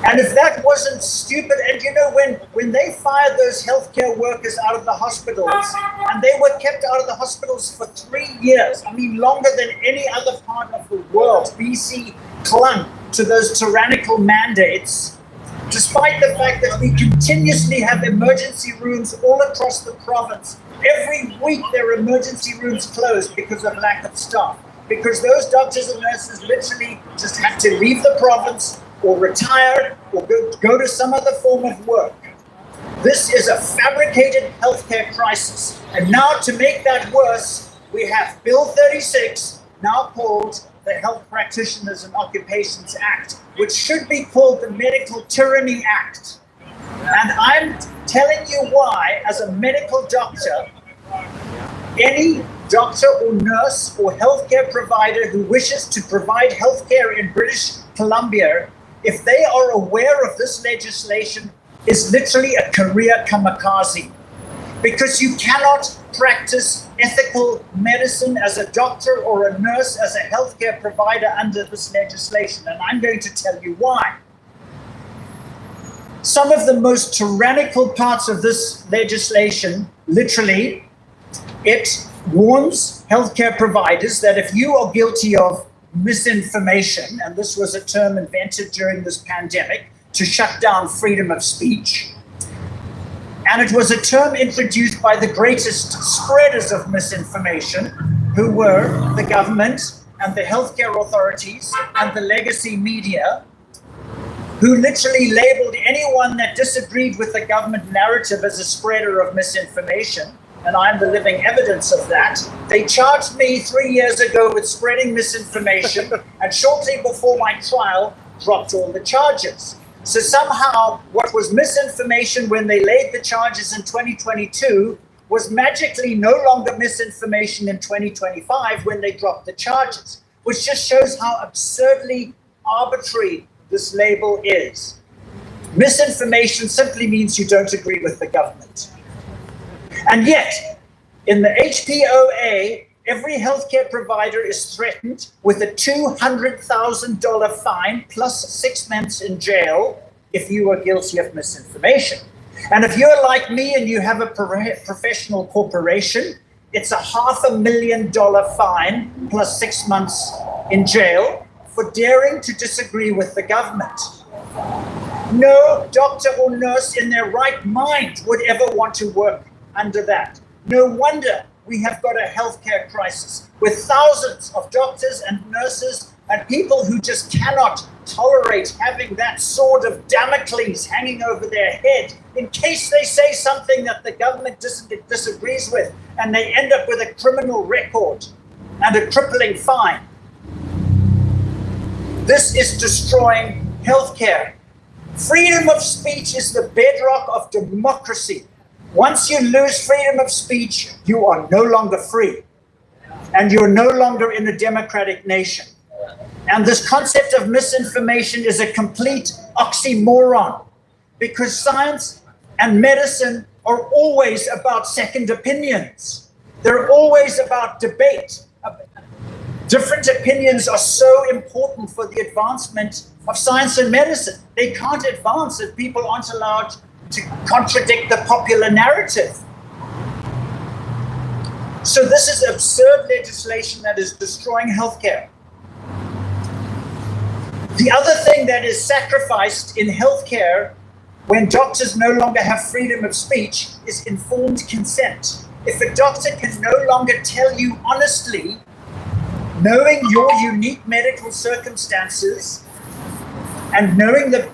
Speaker 14: And if that wasn't stupid, and you know, when they fired those healthcare workers out of the hospitals, and they were kept out of the hospitals for 3 years, I mean, longer than any other part of the world, BC clung to those tyrannical mandates, despite the fact that we continuously have emergency rooms all across the province. Every week there are emergency rooms closed because of lack of staff, because those doctors and nurses literally just have to leave the province or retire or go to some other form of work. This is a fabricated healthcare crisis. And now to make that worse, we have Bill 36, now called the Health Practitioners and Occupations Act, which should be called the Medical Tyranny Act. And I'm telling you why, as a medical doctor, any doctor or nurse or healthcare provider who wishes to provide healthcare in British Columbia, if they are aware of this legislation, is literally a career kamikaze. Because you cannot practice ethical medicine as a doctor or a nurse, as a healthcare provider under this legislation. And I'm going to tell you why. Some of the most tyrannical parts of this legislation, literally, it warns healthcare providers that if you are guilty of misinformation, and this was a term invented during this pandemic to shut down freedom of speech, and it was a term introduced by the greatest spreaders of misinformation, who were the government and the healthcare authorities and the legacy media, who literally labeled anyone that disagreed with the government narrative as a spreader of misinformation. And I'm the living evidence of that. They charged me 3 years ago with spreading misinformation, and shortly before my trial, dropped all the charges. So somehow what was misinformation when they laid the charges in 2022 was magically no longer misinformation in 2025 when they dropped the charges, which just shows how absurdly arbitrary this label is. Misinformation simply means you don't agree with the government. And yet, in the HPOA, every healthcare provider is threatened with a $200,000 fine plus 6 months in jail if you are guilty of misinformation. And if you're like me and you have a professional corporation, it's a $500,000 fine plus 6 months in jail for daring to disagree with the government. No doctor or nurse in their right mind would ever want to work under that. No wonder we have got a healthcare crisis with thousands of doctors and nurses and people who just cannot tolerate having that sword of Damocles hanging over their head in case they say something that the government disagrees with, and they end up with a criminal record and a crippling fine. This is destroying healthcare. Freedom of speech is the bedrock of democracy. Once you lose freedom of speech, you are no longer free. And you're no longer in a democratic nation. And this concept of misinformation is a complete oxymoron, because science and medicine are always about second opinions. They're always about debate. Different opinions are so important for the advancement of science and medicine. They can't advance if people aren't allowed to contradict the popular narrative. So this is absurd legislation that is destroying healthcare. The other thing that is sacrificed in healthcare when doctors no longer have freedom of speech is informed consent. If a doctor can no longer tell you honestly, knowing your unique medical circumstances and knowing the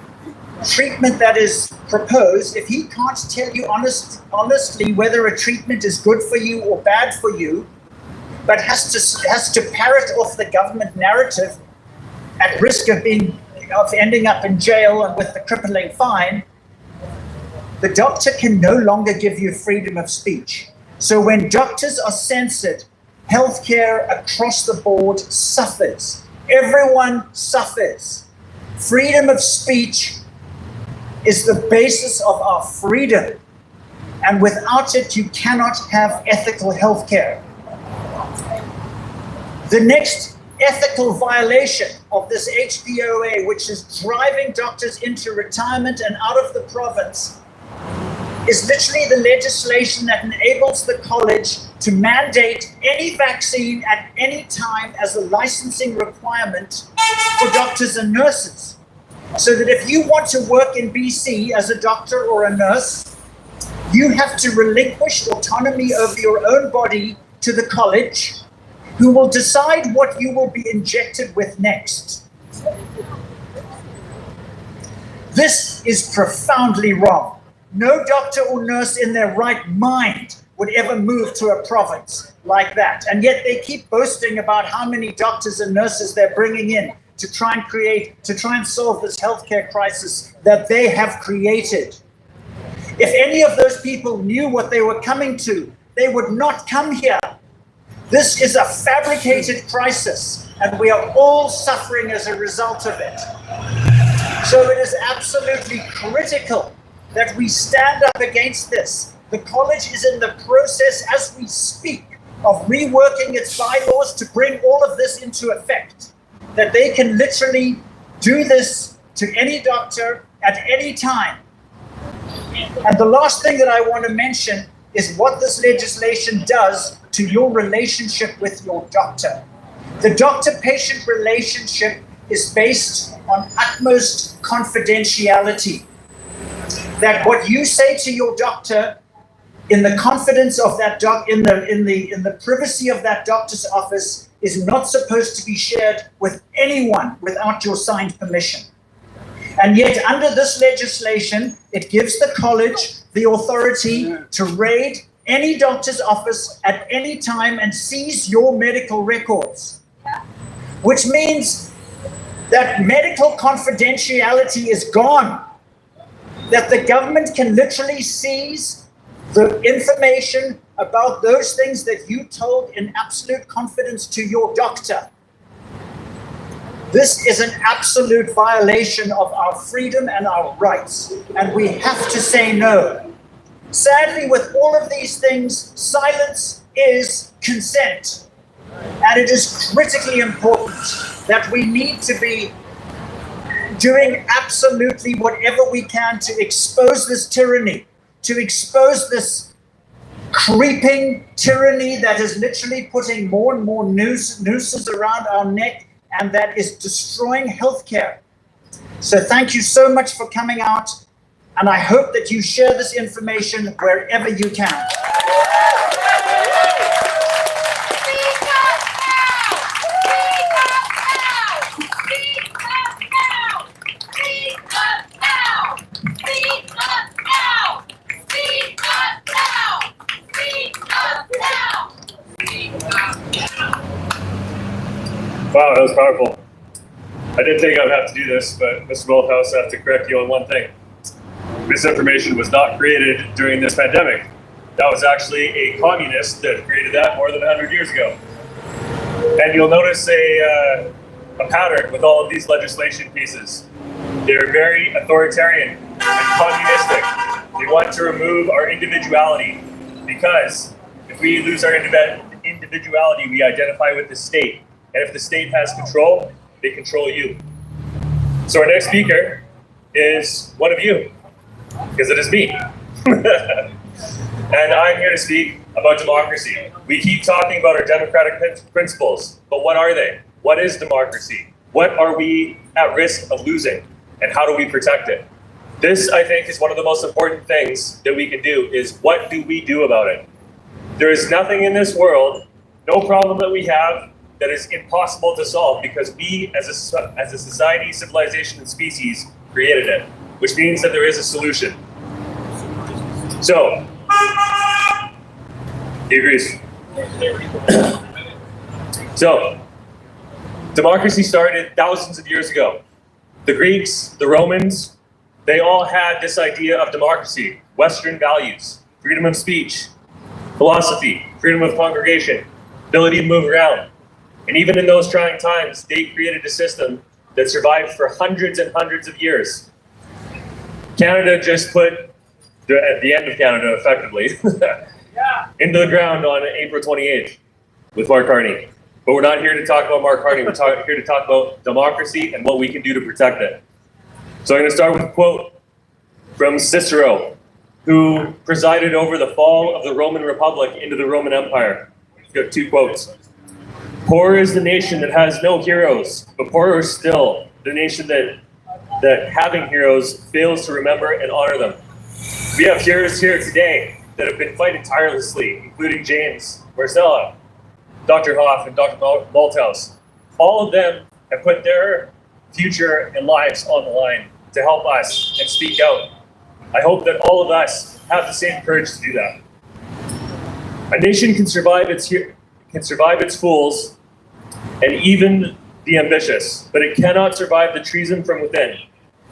Speaker 14: treatment that is proposed, if he can't tell you honestly whether a treatment is good for you or bad for you, but has to parrot off the government narrative at risk of ending up in jail and with the crippling fine, the doctor can no longer give you freedom of speech. So when doctors are censored, healthcare across the board suffers. Everyone suffers. Freedom of speech is the basis of our freedom. And without it, you cannot have ethical healthcare. The next ethical violation of this HPOA, which is driving doctors into retirement and out of the province, is literally the legislation that enables the college to mandate any vaccine at any time as a licensing requirement for doctors and nurses. So that if you want to work in BC as a doctor or a nurse, you have to relinquish autonomy over your own body to the college, who will decide what you will be injected with next. This is profoundly wrong. No doctor or nurse in their right mind would ever move to a province like that. And yet they keep boasting about how many doctors and nurses they're bringing in to try and solve this healthcare crisis that they have created. If any of those people knew what they were coming to, they would not come here. This is a fabricated crisis, and we are all suffering as a result of it. So it is absolutely critical that we stand up against this. The college is in the process, as we speak, of reworking its bylaws to bring all of this into effect. That they can literally do this to any doctor at any time. And the last thing that I want to mention is what this legislation does to your relationship with your doctor. The doctor-patient relationship is based on utmost confidentiality. That what you say to your doctor in the confidence of that in the privacy of that doctor's office is not supposed to be shared with anyone without your signed permission. And yet under this legislation, it gives the college the authority to raid any doctor's office at any time and seize your medical records. Which means that medical confidentiality is gone. That the government can literally seize the information about those things that you told in absolute confidence to your doctor. This is an absolute violation of our freedom and our rights, and we have to say no. Sadly, with all of these things, silence is consent. And it is critically important that we need to be doing absolutely whatever we can to expose this tyranny, to expose this creeping tyranny that is literally putting more and more nooses around our neck and that is destroying healthcare. So thank you so much for coming out, and I hope that you share this information wherever you can.
Speaker 10: Wow, that was powerful. I didn't think I would have to do this, but Mr. Malthouse, I have to correct you on one thing. Misinformation was not created during this pandemic. That was actually a communist that created that more than 100 years ago. And you'll notice a pattern with all of these legislation pieces. They're very authoritarian and communistic. They want to remove our individuality because if we lose our individuality, we identify with the state. And if the state has control, they control you. So our next speaker is one of you, because it is me. And I'm here to speak about democracy. We keep talking about our democratic principles, but what are they? What is democracy? What are we at risk of losing? And how do we protect it? This, I think, is one of the most important things that we can do, is what do we do about it? There is nothing in this world, no problem that we have, that is impossible to solve because we, as a society, civilization, and species, created it, which means that there is a solution. So, he agrees. So, democracy started thousands of years ago. The Greeks, the Romans, they all had this idea of democracy, Western values, freedom of speech, philosophy, freedom of congregation, ability to move around. And even in those trying times, they created a system that survived for hundreds and hundreds of years. Canada just put, at the end of Canada, effectively, into the ground on April 28th with Mark Carney. But we're not here to talk about Mark Carney. We're here to talk about democracy and what we can do to protect it. So I'm going to start with a quote from Cicero. who presided over the fall of the Roman Republic into the Roman Empire. I've got 2 quotes. Poor is the nation that has no heroes, but poorer still the nation that having heroes fails to remember and honor them. We have heroes here today that have been fighting tirelessly, including James, Marcella, Dr. Hoffe, and Dr. Malthouse. All of them have put their future and lives on the line to help us and speak out. I hope that all of us have the same courage to do that. A nation can survive its fools and even the ambitious, but it cannot survive the treason from within.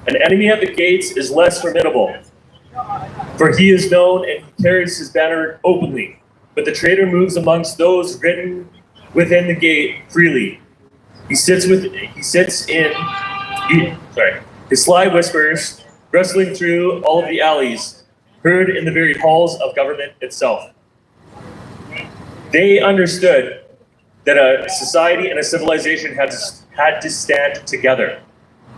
Speaker 10: An enemy at the gates is less formidable, for he is known and he carries his banner openly. But the traitor moves amongst those ridden within the gate freely. His sly whispers, rustling through all of the alleys, heard in the very halls of government itself. They understood that a society and a civilization had to stand together.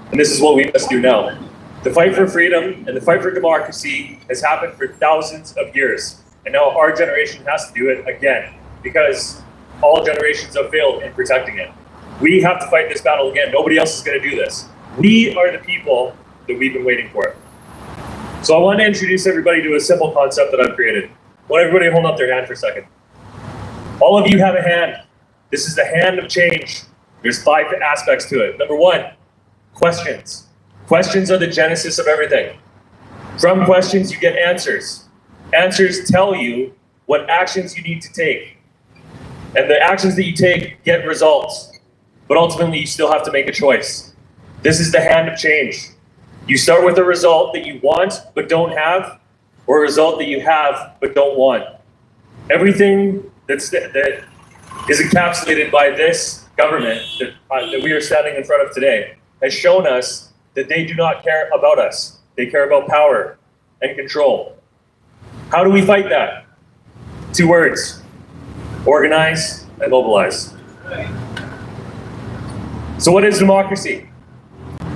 Speaker 10: And this is what we must do now. The fight for freedom and the fight for democracy has happened for thousands of years. And now our generation has to do it again, because all generations have failed in protecting it. We have to fight this battle again. Nobody else is going to do this. We are the people that we've been waiting for. So I want to introduce everybody to a simple concept that I've created. I want everybody to hold up their hand for a second. All of you have a hand. This is the hand of change. There's 5 aspects to it. Number 1, questions. Questions are the genesis of everything. From questions, you get answers. Answers tell you what actions you need to take. And the actions that you take get results. But ultimately, you still have to make a choice. This is the hand of change. You start with a result that you want but don't have, or a result that you have but don't want. Everything that is encapsulated by this government that we are standing in front of today has shown us that they do not care about us. They care about power and control. How do we fight that? 2 words: organize and mobilize. So what is democracy?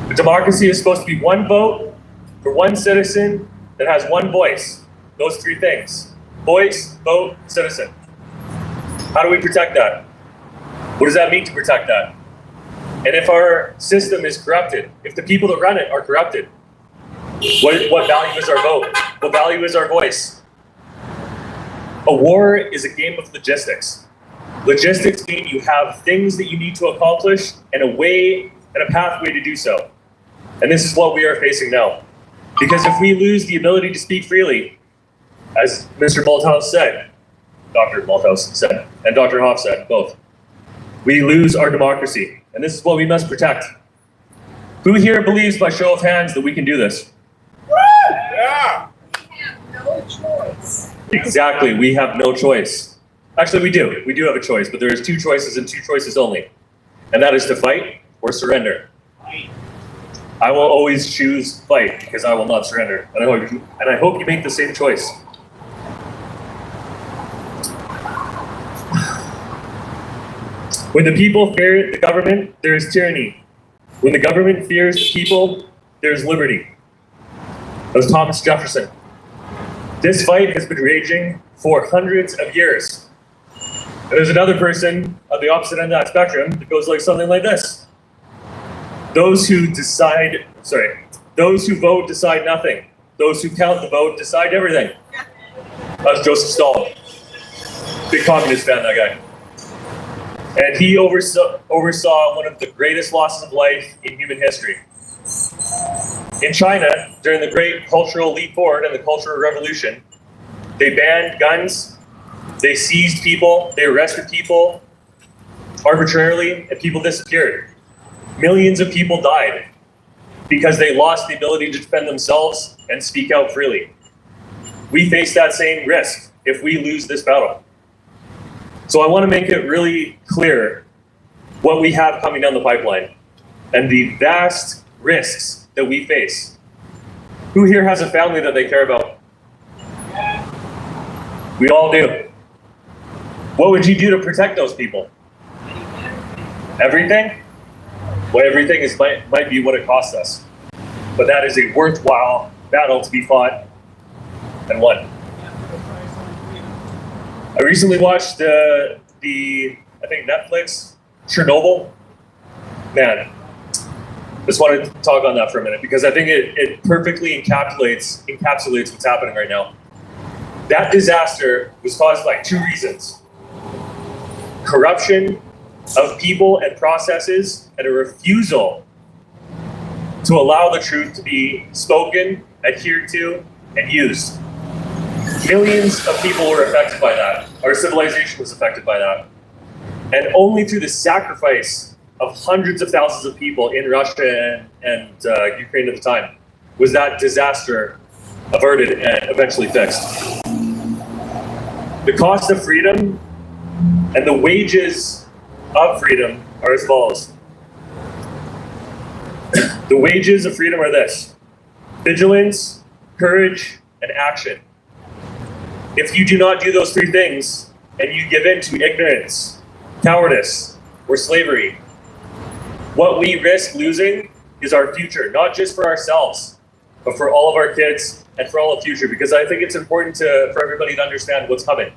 Speaker 10: A democracy is supposed to be 1 vote for 1 citizen that has 1 voice. Those 3 things: voice, vote, citizen. How do we protect that? What does that mean to protect that? And if our system is corrupted, if the people that run it are corrupted, what value is our vote? What value is our voice? A war is a game of logistics. Logistics mean you have things that you need to accomplish and a way and a pathway to do so. And this is what we are facing now. Because if we lose the ability to speak freely, as Mr. Malthouse said, Dr. Malthouse said, and Dr. Hoffe said, both, we lose our democracy. And this is what we must protect. Who here believes by show of hands that we can do this?
Speaker 4: Yeah. We have no choice.
Speaker 10: Exactly, we have no choice. Actually, we do. We do have a choice, but there is 2 choices and 2 choices only. And that is to fight or surrender. I will always choose fight because I will not surrender. And I hope you make the same choice. When the people fear the government, there is tyranny. When the government fears the people, there is liberty. That was Thomas Jefferson. This fight has been raging for hundreds of years. And there's another person on the opposite end of that spectrum that goes like something like this. Those who vote decide nothing. Those who count the vote decide everything. That was Joseph Stalin. Big communist fan, that guy. And he oversaw one of the greatest losses of life in human history. In China, during the Great Cultural Leap Forward and the Cultural Revolution, they banned guns, they seized people, they arrested people arbitrarily, and people disappeared. Millions of people died because they lost the ability to defend themselves and speak out freely. We face that same risk if we lose this battle. So I want to make it really clear what we have coming down the pipeline and the vast risks that we face. Who here has a family that they care about? We all do. What would you do to protect those people? Everything? Well, everything might be what it costs us. But that is a worthwhile battle to be fought. I recently watched the I think Netflix Chernobyl. Man, just wanted to talk on that for a minute because I think it perfectly encapsulates what's happening right now. That disaster was caused by two reasons: corruption of people and processes, and a refusal to allow the truth to be spoken, adhered to, and used. Millions of people were affected by that. Our civilization was affected by that. And only through the sacrifice of hundreds of thousands of people in Russia and Ukraine at the time was that disaster averted and eventually fixed. The cost of freedom and the wages of freedom are as follows. The wages of freedom are this: vigilance, courage, and action. If you do not do those three things and you give in to ignorance, cowardice, or slavery, what we risk losing is our future, not just for ourselves, but for all of our kids and for all of future, because I think it's important for everybody to understand what's coming.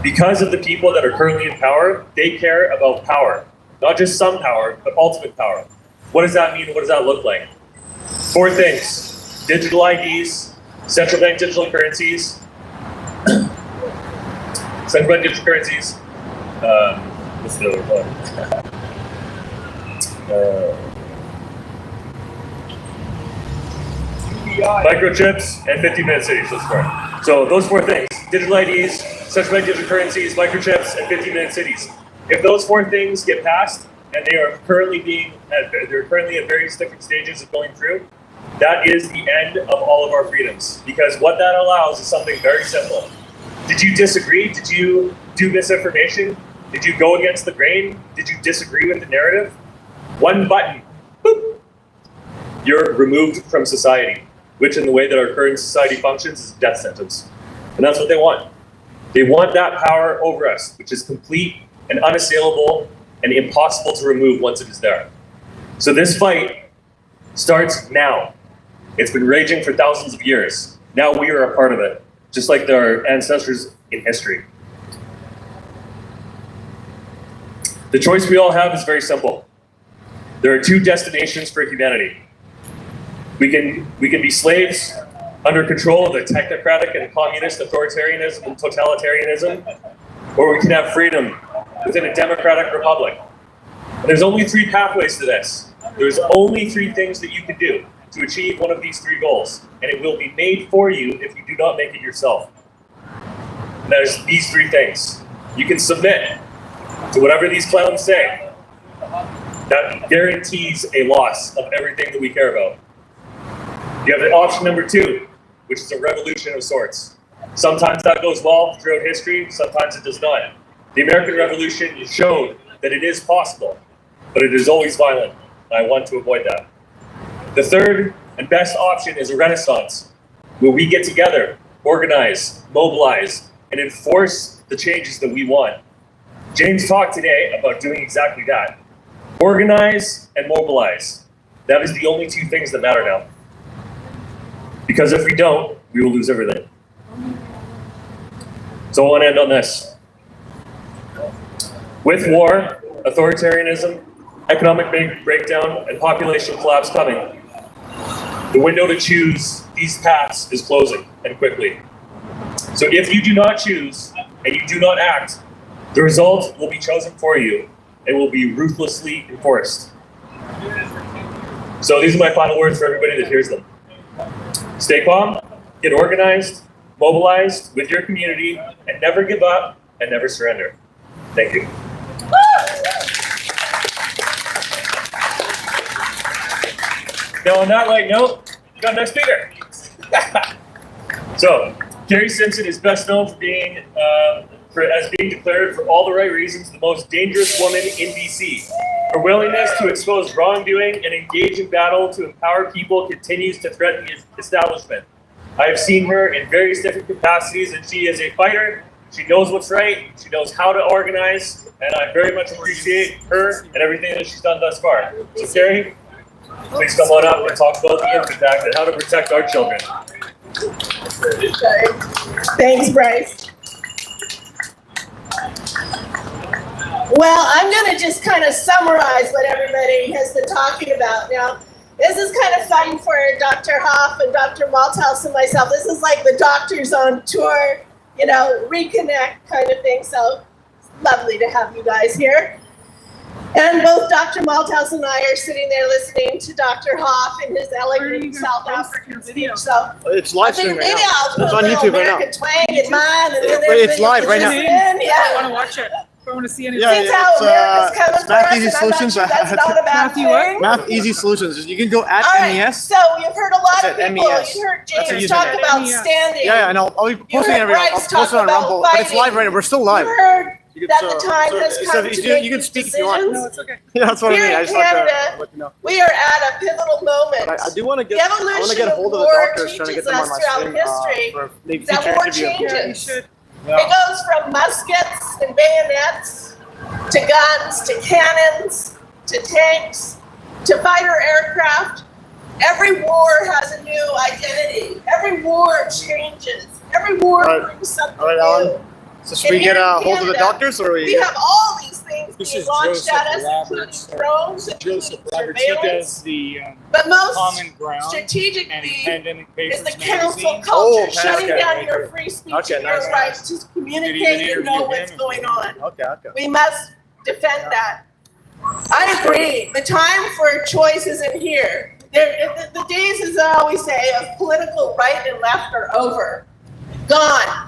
Speaker 10: Because of the people that are currently in power, they care about power, not just some power, but ultimate power. What does that mean? What does that look like? 4 things: digital IDs, central bank digital currencies, what's the other one? Microchips and 15-minute cities. Let's start. So those 4 things: digital IDs, central bank digital currencies, microchips, and 15-minute cities. If those 4 things get passed, and they are currently at various different stages of going through, that is the end of all of our freedoms. Because what that allows is something very simple. Did you disagree? Did you do misinformation? Did you go against the grain? Did you disagree with the narrative? One button, boop, you're removed from society, which in the way that our current society functions is a death sentence. And that's what they want. They want that power over us, which is complete and unassailable and impossible to remove once it is there. So this fight starts now. It's been raging for thousands of years. Now we are a part of it, just like our ancestors in history. The choice we all have is very simple. There are 2 destinations for humanity. We can be slaves under control of the technocratic and communist authoritarianism and totalitarianism, or we can have freedom within a democratic republic. And there's only 3 pathways to this. There's only 3 things that you can do to achieve one of these 3 goals, and it will be made for you if you do not make it yourself. And there's these 3 things. You can submit to whatever these clowns say. That guarantees a loss of everything that we care about. You have the option number 2, which is a revolution of sorts. Sometimes that goes well throughout history, sometimes it does not. The American Revolution showed that it is possible, but it is always violent, and I want to avoid that. The third and best option is a renaissance, where we get together, organize, mobilize, and enforce the changes that we want. James talked today about doing exactly that. Organize and mobilize. That is the only 2 things that matter now. Because if we don't, we will lose everything. So I want to end on this. With war, authoritarianism, economic breakdown, and population collapse coming, the window to choose these paths is closing, and quickly. So if you do not choose, and you do not act, the result will be chosen for you, and will be ruthlessly enforced. So these are my final words for everybody that hears them. Stay calm, get organized, mobilized with your community, and never give up, and never surrender. Thank you. Now on that light note, we got a next speaker. So, Kari Simpson is best known for being as being declared for all the right reasons the most dangerous woman in BC. Her willingness to expose wrongdoing and engage in battle to empower people continues to threaten the establishment. I have seen her in various different capacities, and she is a fighter. She knows what's right. She knows how to organize, and I very much appreciate her and everything that she's done thus far. So Kari, please come on up and talk about the impact and how to protect our children.
Speaker 15: Thanks, Bryce. Well, I'm going to just kind of summarize what everybody has been talking about. Now, this is kind of fun for Dr. Hoffe and Dr. Malthouse and myself. This is like the doctors on tour, you know, reconnect kind of thing. So lovely to have you guys here. And both Dr. Malthouse and I are sitting there listening to Dr. Hoffe in his elegant South African speech. So
Speaker 1: it's live stream right
Speaker 15: maybe
Speaker 1: now.
Speaker 15: I'll put
Speaker 1: It's on
Speaker 15: a little
Speaker 1: YouTube right now.
Speaker 15: American twang in mine, and then
Speaker 1: It's live right now.
Speaker 15: Yeah.
Speaker 8: I want to watch it. I want to see anything.
Speaker 15: It's how America's coming for
Speaker 1: Math
Speaker 15: us,
Speaker 1: Easy
Speaker 15: and I'm not
Speaker 1: Solutions.
Speaker 15: sure that's not a bad thing.
Speaker 1: Math Easy Solutions. You can go at
Speaker 15: All right,
Speaker 1: MES.
Speaker 15: so you've heard a lot of
Speaker 1: That's it,
Speaker 15: people.
Speaker 1: MES.
Speaker 15: You heard
Speaker 1: That's a
Speaker 15: James
Speaker 1: username.
Speaker 15: talk about
Speaker 8: MES.
Speaker 15: standing.
Speaker 1: Yeah, and I'll be posting
Speaker 15: heard
Speaker 1: every. I'll
Speaker 15: Bryce
Speaker 1: post it
Speaker 15: talk
Speaker 1: on
Speaker 15: about
Speaker 1: Rumble, but it's
Speaker 15: fighting.
Speaker 1: live right now. We're still live.
Speaker 15: You heard
Speaker 1: You can-
Speaker 15: that
Speaker 1: so-
Speaker 15: the time
Speaker 1: so
Speaker 15: has
Speaker 1: it's-
Speaker 15: come
Speaker 1: it's-
Speaker 15: to
Speaker 1: you
Speaker 15: make
Speaker 1: can
Speaker 15: these
Speaker 1: speak if you want.
Speaker 15: decisions.
Speaker 8: No, it's okay.
Speaker 1: Yeah, that's what I
Speaker 15: Here
Speaker 1: mean. I
Speaker 15: in
Speaker 1: just want to
Speaker 15: Canada,
Speaker 1: let you know.
Speaker 15: we are at a pivotal moment.
Speaker 1: But I do want to
Speaker 15: The
Speaker 1: get. I want to
Speaker 15: evolution
Speaker 1: get a
Speaker 15: of
Speaker 1: hold of the
Speaker 15: war
Speaker 1: doctors, trying to get
Speaker 15: teaches
Speaker 1: them on
Speaker 15: us
Speaker 1: my
Speaker 15: throughout
Speaker 1: stream
Speaker 15: history
Speaker 1: for maybe
Speaker 15: that
Speaker 1: future
Speaker 15: war
Speaker 1: interview.
Speaker 15: changes.
Speaker 1: Yeah.
Speaker 15: It goes from muskets and bayonets to guns to cannons to tanks to fighter aircraft. Every war has a new identity. Every war changes. Every war brings something
Speaker 1: All right,
Speaker 15: new.
Speaker 1: Alan. So should we
Speaker 15: And
Speaker 1: get
Speaker 15: here
Speaker 1: a
Speaker 15: in
Speaker 1: hold of the
Speaker 15: Canada,
Speaker 1: doctors, or
Speaker 15: we have all these things
Speaker 2: This
Speaker 15: being
Speaker 2: is
Speaker 15: launched
Speaker 2: Joseph
Speaker 15: at us,
Speaker 2: Roberts.
Speaker 15: including drones, including
Speaker 2: Joseph Roberts, he
Speaker 15: surveillance.
Speaker 2: does the
Speaker 15: But most
Speaker 2: Common Ground and
Speaker 15: strategically
Speaker 2: Pandemic
Speaker 15: is the
Speaker 2: Papers
Speaker 15: council
Speaker 2: magazine.
Speaker 15: culture shutting
Speaker 1: okay.
Speaker 15: down your free speech
Speaker 1: Okay,
Speaker 15: and your
Speaker 1: nice.
Speaker 15: right to communicate and know
Speaker 2: interview
Speaker 15: what's
Speaker 2: him?
Speaker 15: going on.
Speaker 1: Okay, okay.
Speaker 15: We must defend that. I agree. The time for choice isn't here. The days, as I always say, of political right and left are over. Gone.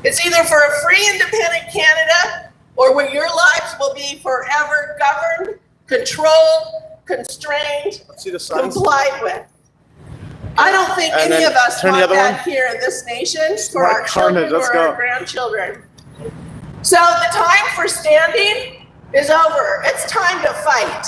Speaker 15: It's either for a free, independent Canada or where your lives will be forever governed, controlled, constrained,
Speaker 1: Let's see the signs.
Speaker 15: complied with. I don't think
Speaker 1: And
Speaker 15: any
Speaker 1: then
Speaker 15: of us
Speaker 1: turn the
Speaker 15: want
Speaker 1: other
Speaker 15: that
Speaker 1: one.
Speaker 15: here in this nation for
Speaker 1: Smart
Speaker 15: our children
Speaker 1: carnage, let's
Speaker 15: or
Speaker 1: go.
Speaker 15: our grandchildren. So the time for standing is over. It's time to fight.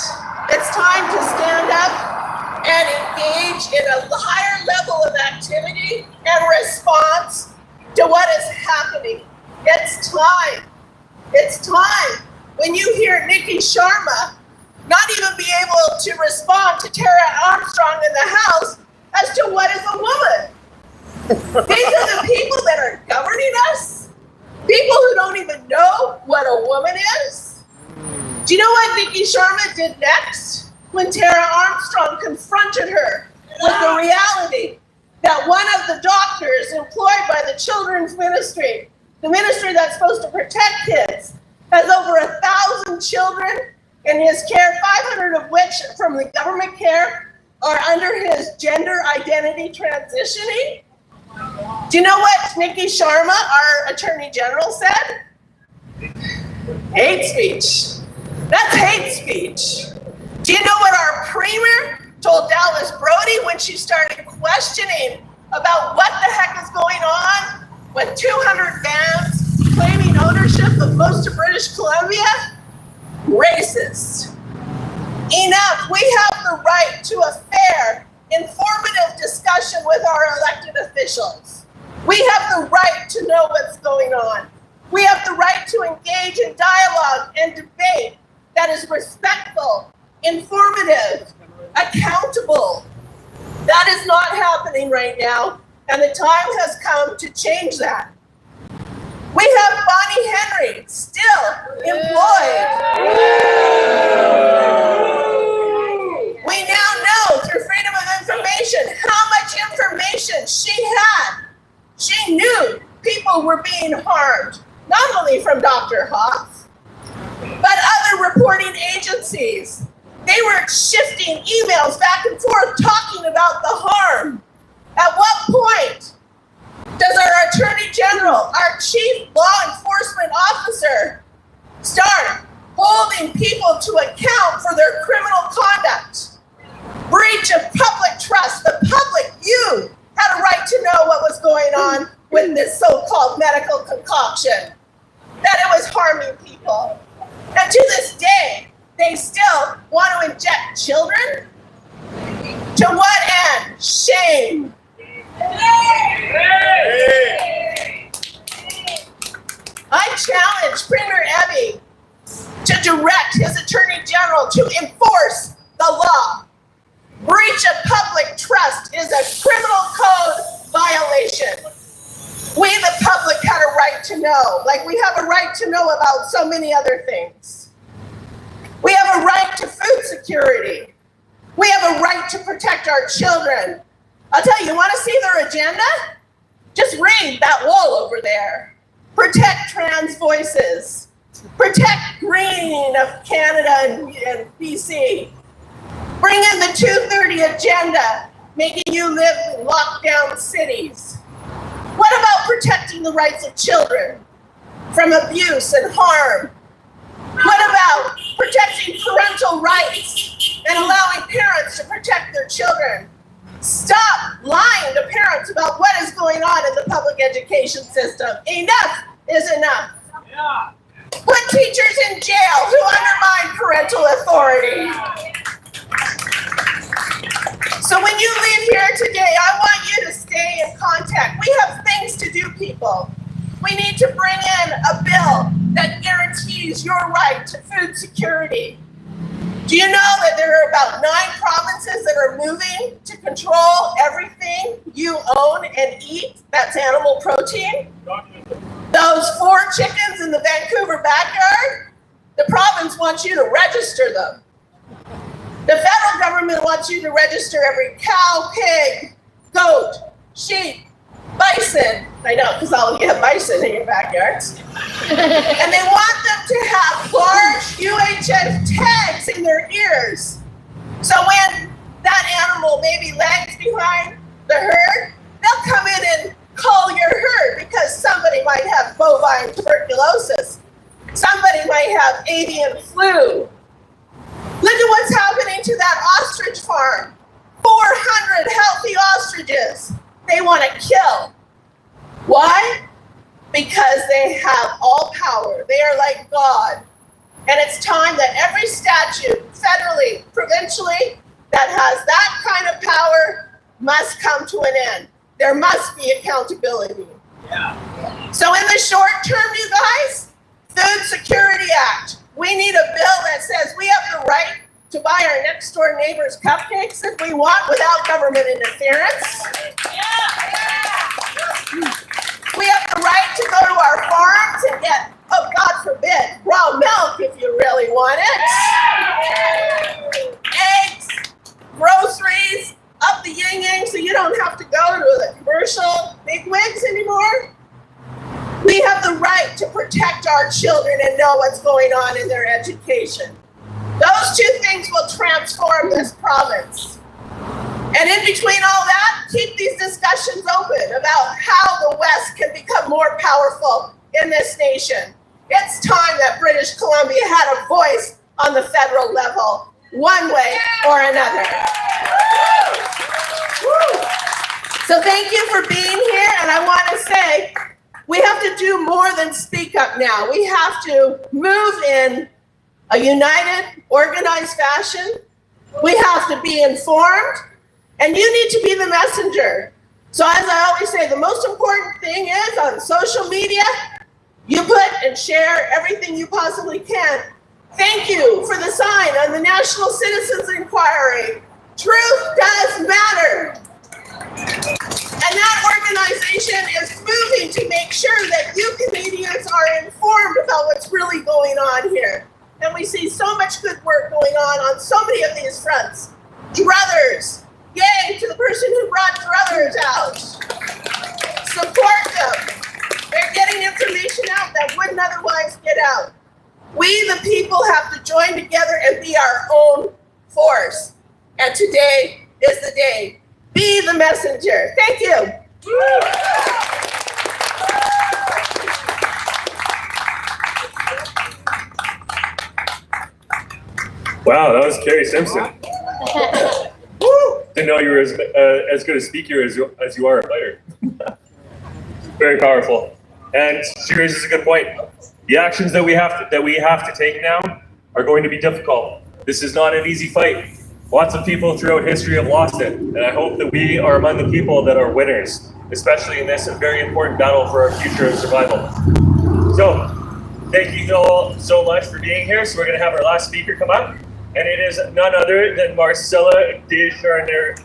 Speaker 15: It's time to stand up and engage in a higher level of activity and response to what is happening. It's time. It's time. When you hear Niki Sharma not even be able to respond to Tara Armstrong in the House as to what is a woman. These are the people that are governing us. People who don't even know what a woman is. Do you know what Niki Sharma did next? When Tara Armstrong confronted her with the reality that one of the doctors employed by the Children's Ministry, the ministry that's supposed to protect kids, has over 1,000 children in his care, 500 of which from the government care are under his gender identity transitioning. Do you know what Niki Sharma, our Attorney General, said? Hate speech. That's hate speech. Do you know what our Premier told Dallas Brody when she started questioning about what the heck is going on with 200 vans claiming ownership of most of British Columbia? Racist. Enough. We have the right to a fair, informative discussion with our elected officials. We have the right to know what's going on. We have the right to engage in dialogue and debate that is respectful, informative, accountable. That is not happening right now, and the time has come to change that. We have Bonnie Henry still employed. We now know through Freedom of Information how much information she had. She knew people were being harmed, not only from Dr. Hoffe, but other reporting agencies. They were shifting emails back and forth talking about the harm. At what point does our Attorney General, our Chief Law Enforcement Officer, start holding people to account for their criminal conduct? Breach of public trust. The public, you, had a right to know what was going on with this so-called medical concoction, that it was harming people. And to this day, they still want to inject children? To what end? Shame. I challenge Premier Eby to direct his Attorney General to enforce the law. Breach of public trust is a criminal code violation. We, the public, had a right to know, like we have a right to know about so many other things. We have a right to food security. We have a right to protect our children. I'll tell you, you want to see their agenda? Just read that wall over there. Protect trans voices. Protect green of Canada and BC. Bring in the 230 agenda, making you live in lockdown cities. What about protecting the rights of children from abuse and harm? What about protecting parental rights and allowing parents to protect their children? Stop lying to parents about what is going on in the public education system. Enough is enough. Yeah. Put teachers in jail who undermine parental authority. So when you leave here today, I want you to stay in contact. We have things to do, people. We need to bring in a bill that guarantees your right to food security. Do you know that there are about 9 provinces that are moving to control everything you own and eat that's animal protein? Those 4 chickens in the Vancouver backyard, the province wants you to register them. The federal government wants you to register every cow, pig, goat, sheep, bison. I know, because all of you have bison in your backyards. And they want them to have large UHF tags in their ears. So when that animal maybe lags behind the herd, they'll come in and call your herd because somebody might have bovine tuberculosis. Somebody might have avian flu. Look at what's happening to that ostrich farm. 400 healthy ostriches they want to kill. Why? Because they have all power. They are like God. And it's time that every statute, federally, provincially, that has that kind of power must come to an end. There must be accountability. Yeah. So in the short term, you guys, Food Security Act. We need a bill that says we have the right to buy our next door neighbor's cupcakes if we want without government interference. We have the right to go to our farms and get, oh God forbid, raw milk if you really want it. Eggs, groceries, up the yin-yang so you don't have to go to the commercial bigwigs anymore. We have the right to protect our children and know what's going on in their education. Those 2 things will transform this province. And in between all that, keep these discussions open about how the West can become more powerful in this nation. It's time that British Columbia had a voice on the federal level, one way or another. So thank you for being here, and I want to say, we have to do more than speak up now. We have to move in a united, organized fashion. We have to be informed, and you need to be the messenger. So as I always say, the most important thing is on social media, you put and share everything you possibly can. Thank you for the sign on the National Citizens Inquiry. Truth does matter. And that organization is moving to make sure that you Canadians are informed about what's really going on here. And we see so much good work going on so many of these fronts. Druthers, yay to the person who brought druthers out. Support them. They're getting information out that wouldn't otherwise get out. We, the people, have to join together and be our own force. And today is the day. Be the messenger. Thank you.
Speaker 10: Wow, that was Kari Simpson. Didn't know you were as good a speaker as you are a fighter. Very powerful. And she raises a good point. The actions that we have to take now are going to be difficult. This is not an easy fight. Lots of people throughout history have lost it, and I hope that we are among the people that are winners, especially in this very important battle for our future and survival. So, thank you all so much for being here. So we're going to have our last speaker come up, and it is none other than Marcella Dejarlais.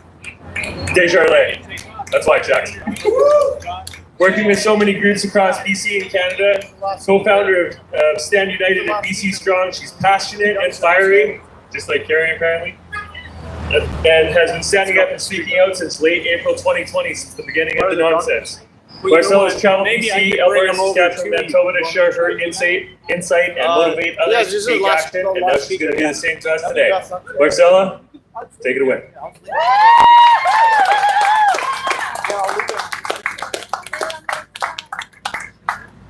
Speaker 10: That's why Jack's here. Working with so many groups across BC and Canada, co-founder of Stand United and BC Strong. She's passionate and fiery, just like Kari apparently, and has been standing up and speaking out since late April 2020, since the beginning of the nonsense. Marcella has traveled BC, Alberta, Saskatchewan, Manitoba to share her insight and motivate others to take action, and now she's going to do the same to us today. Marcella, take it away.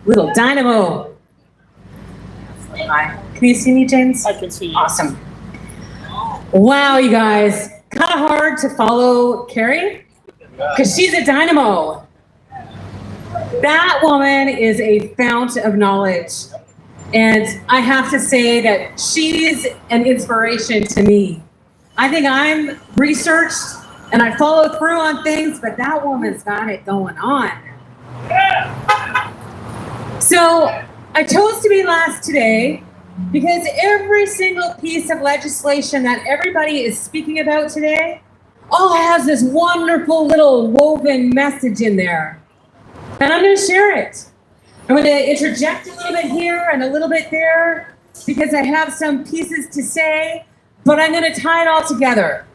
Speaker 7: Little dynamo. Hi. Can you see me, James? I can see you. Awesome. Wow, you guys. Kind of hard to follow Kari because she's a dynamo. That woman is a fount of knowledge. And I have to say that she's an inspiration to me. I think I'm researched and I follow through on things, but that woman's got it going on. So I chose to be last today because every single piece of legislation that everybody is speaking about today all has this wonderful little woven message in there. And I'm going to share it. I'm going to interject a little bit here and a little bit there because I have some pieces to say, but I'm going to tie it all together.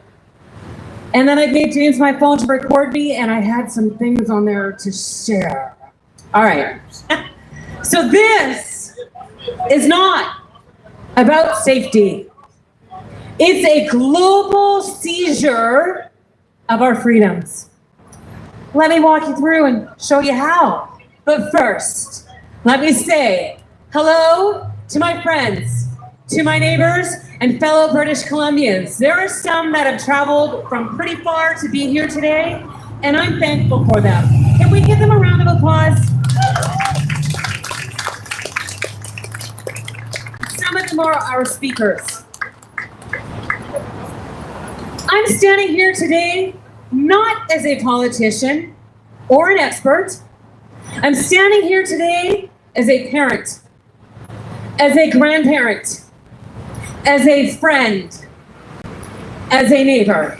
Speaker 7: And then I gave James my phone to record me, and I had some things on there to share. All right. So this is not about safety. It's a global seizure of our freedoms. Let me walk you through and show you how. But first, let me say hello to my friends, to my neighbors, and fellow British Columbians. There are some that have traveled from pretty far to be here today, and I'm thankful for them. Can we give them a round of applause? Some of them are our speakers. I'm standing here today not as a politician or an expert. I'm standing here today as a parent, as a grandparent, as a friend, as a neighbor,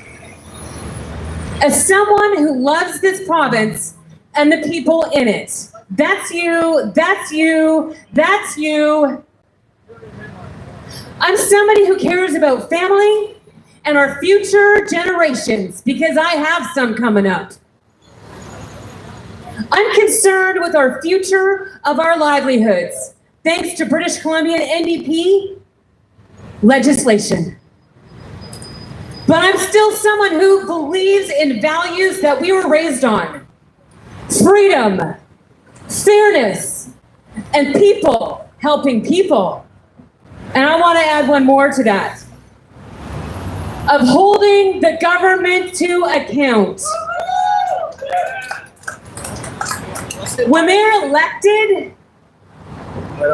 Speaker 7: as someone who loves this province and the people in it. That's you, that's you, that's you. I'm somebody who cares about family and our future generations because I have some coming up. I'm concerned with our future of our livelihoods, thanks to British Columbian NDP legislation. But I'm still someone who believes in values that we were raised on. Freedom, fairness, and people helping people. And I want to add one more to that. Of holding the government to account. When they're elected,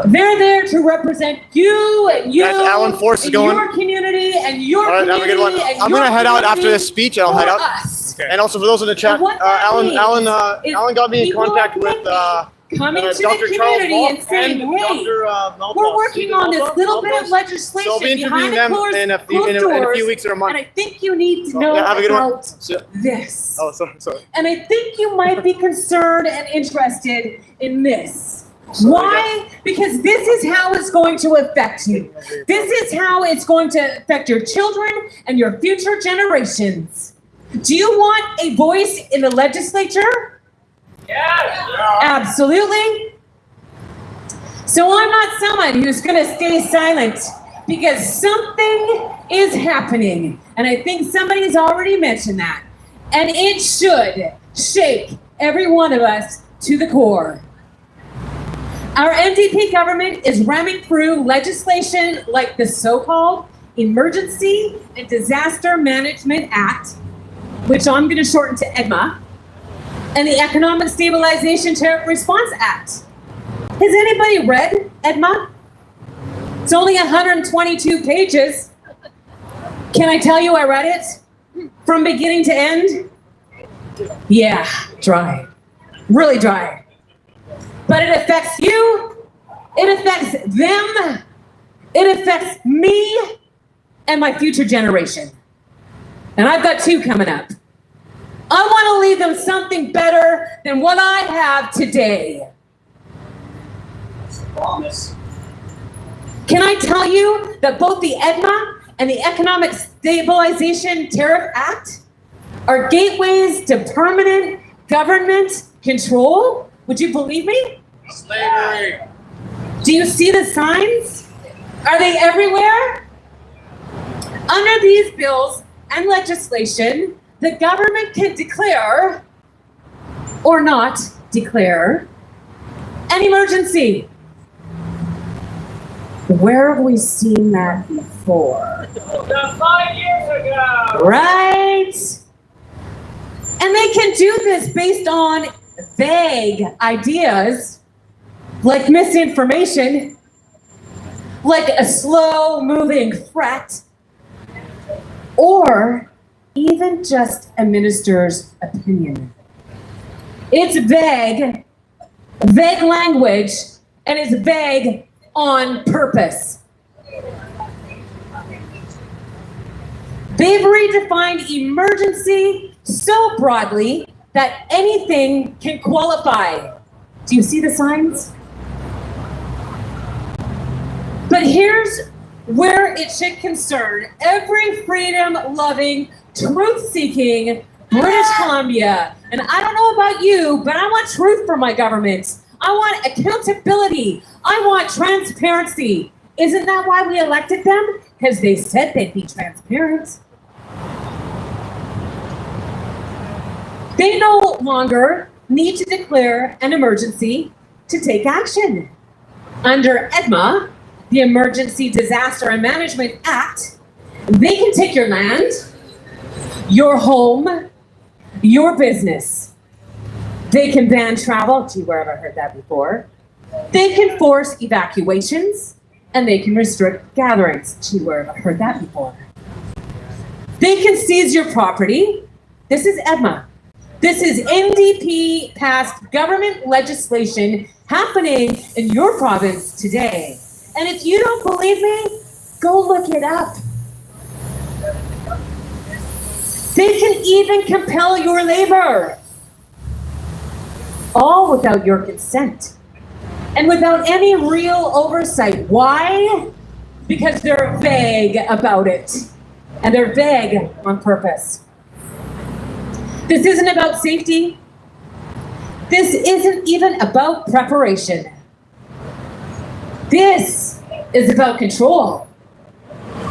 Speaker 7: they're there to represent you and you,
Speaker 1: Alan Force is
Speaker 7: and
Speaker 1: going.
Speaker 7: your community and your
Speaker 1: All right, have a good one.
Speaker 7: community.
Speaker 1: I'm going to head out after this speech. I'll head out.
Speaker 7: Okay.
Speaker 1: And also for those in the chat, Alan got me in contact with
Speaker 7: coming to
Speaker 1: Dr.
Speaker 7: the
Speaker 1: Charles
Speaker 7: community
Speaker 1: Wolf
Speaker 7: and saying,
Speaker 1: and
Speaker 7: hey,
Speaker 1: Dr. Malthouse.
Speaker 7: we're working on this little bit of legislation
Speaker 1: So I'll be interviewing
Speaker 7: behind
Speaker 1: them
Speaker 7: closed
Speaker 1: in a few weeks or a month.
Speaker 7: and I think you need to
Speaker 1: So,
Speaker 7: know
Speaker 1: yeah, have a good one.
Speaker 7: about this.
Speaker 1: Oh, sorry.
Speaker 7: And I think you might be concerned and interested in this. Why? Because this is how it's going to affect you. This is how it's going to affect your children and your future generations. Do you want a voice in the legislature? Yes. Absolutely. So I'm not someone who's going to stay silent because something is happening. And I think somebody's already mentioned that. And it should shake every one of us to the core. Our NDP government is ramming through legislation like the so-called Emergency and Disaster Management Act, which I'm going to shorten to EDMA, and the Economic Stabilization Tariff Response Act. Has anybody read EDMA? It's only 122 pages. Can I tell you I read it from beginning to end? Yeah, dry. Really dry. But it affects you, it affects them, it affects me and my future generation. And I've got two coming up. I want to leave them something better than what I have today.
Speaker 14: Promise.
Speaker 7: Can I tell you that both the EDMA and the Economic Stabilization Tariff Act are gateways to permanent government control? Would you believe me?
Speaker 4: Slavery.
Speaker 7: Do you see the signs? Are they everywhere? Under these bills and legislation, the government can declare or not declare an emergency. Where have we seen that before?
Speaker 5: 5 years ago!
Speaker 7: Right? And they can do this based on vague ideas like misinformation, like a slow-moving threat, or even just a minister's opinion. It's vague language, and it's vague on purpose. They've redefined emergency so broadly that anything can qualify. Do you see the signs? But here's where it should concern every freedom-loving, truth-seeking British Columbia. And I don't know about you, but I want truth from my government. I want accountability. I want transparency. Isn't that why we elected them? Because they said they'd be transparent. They no longer need to declare an emergency to take action. Under EDMA, the Emergency Disaster and Management Act, they can take your land, your home, your business. They can ban travel. Gee, where have I heard that before? They can force evacuations, and they can restrict gatherings. Gee, where have I heard that before? They can seize your property. This is EDMA. This is NDP passed government legislation happening in your province today. And if you don't believe me, go look it up. They can even compel your labor, all without your consent and without any real oversight. Why? Because they're vague about it, and they're vague on purpose. This isn't about safety. This isn't even about preparation. This is about control.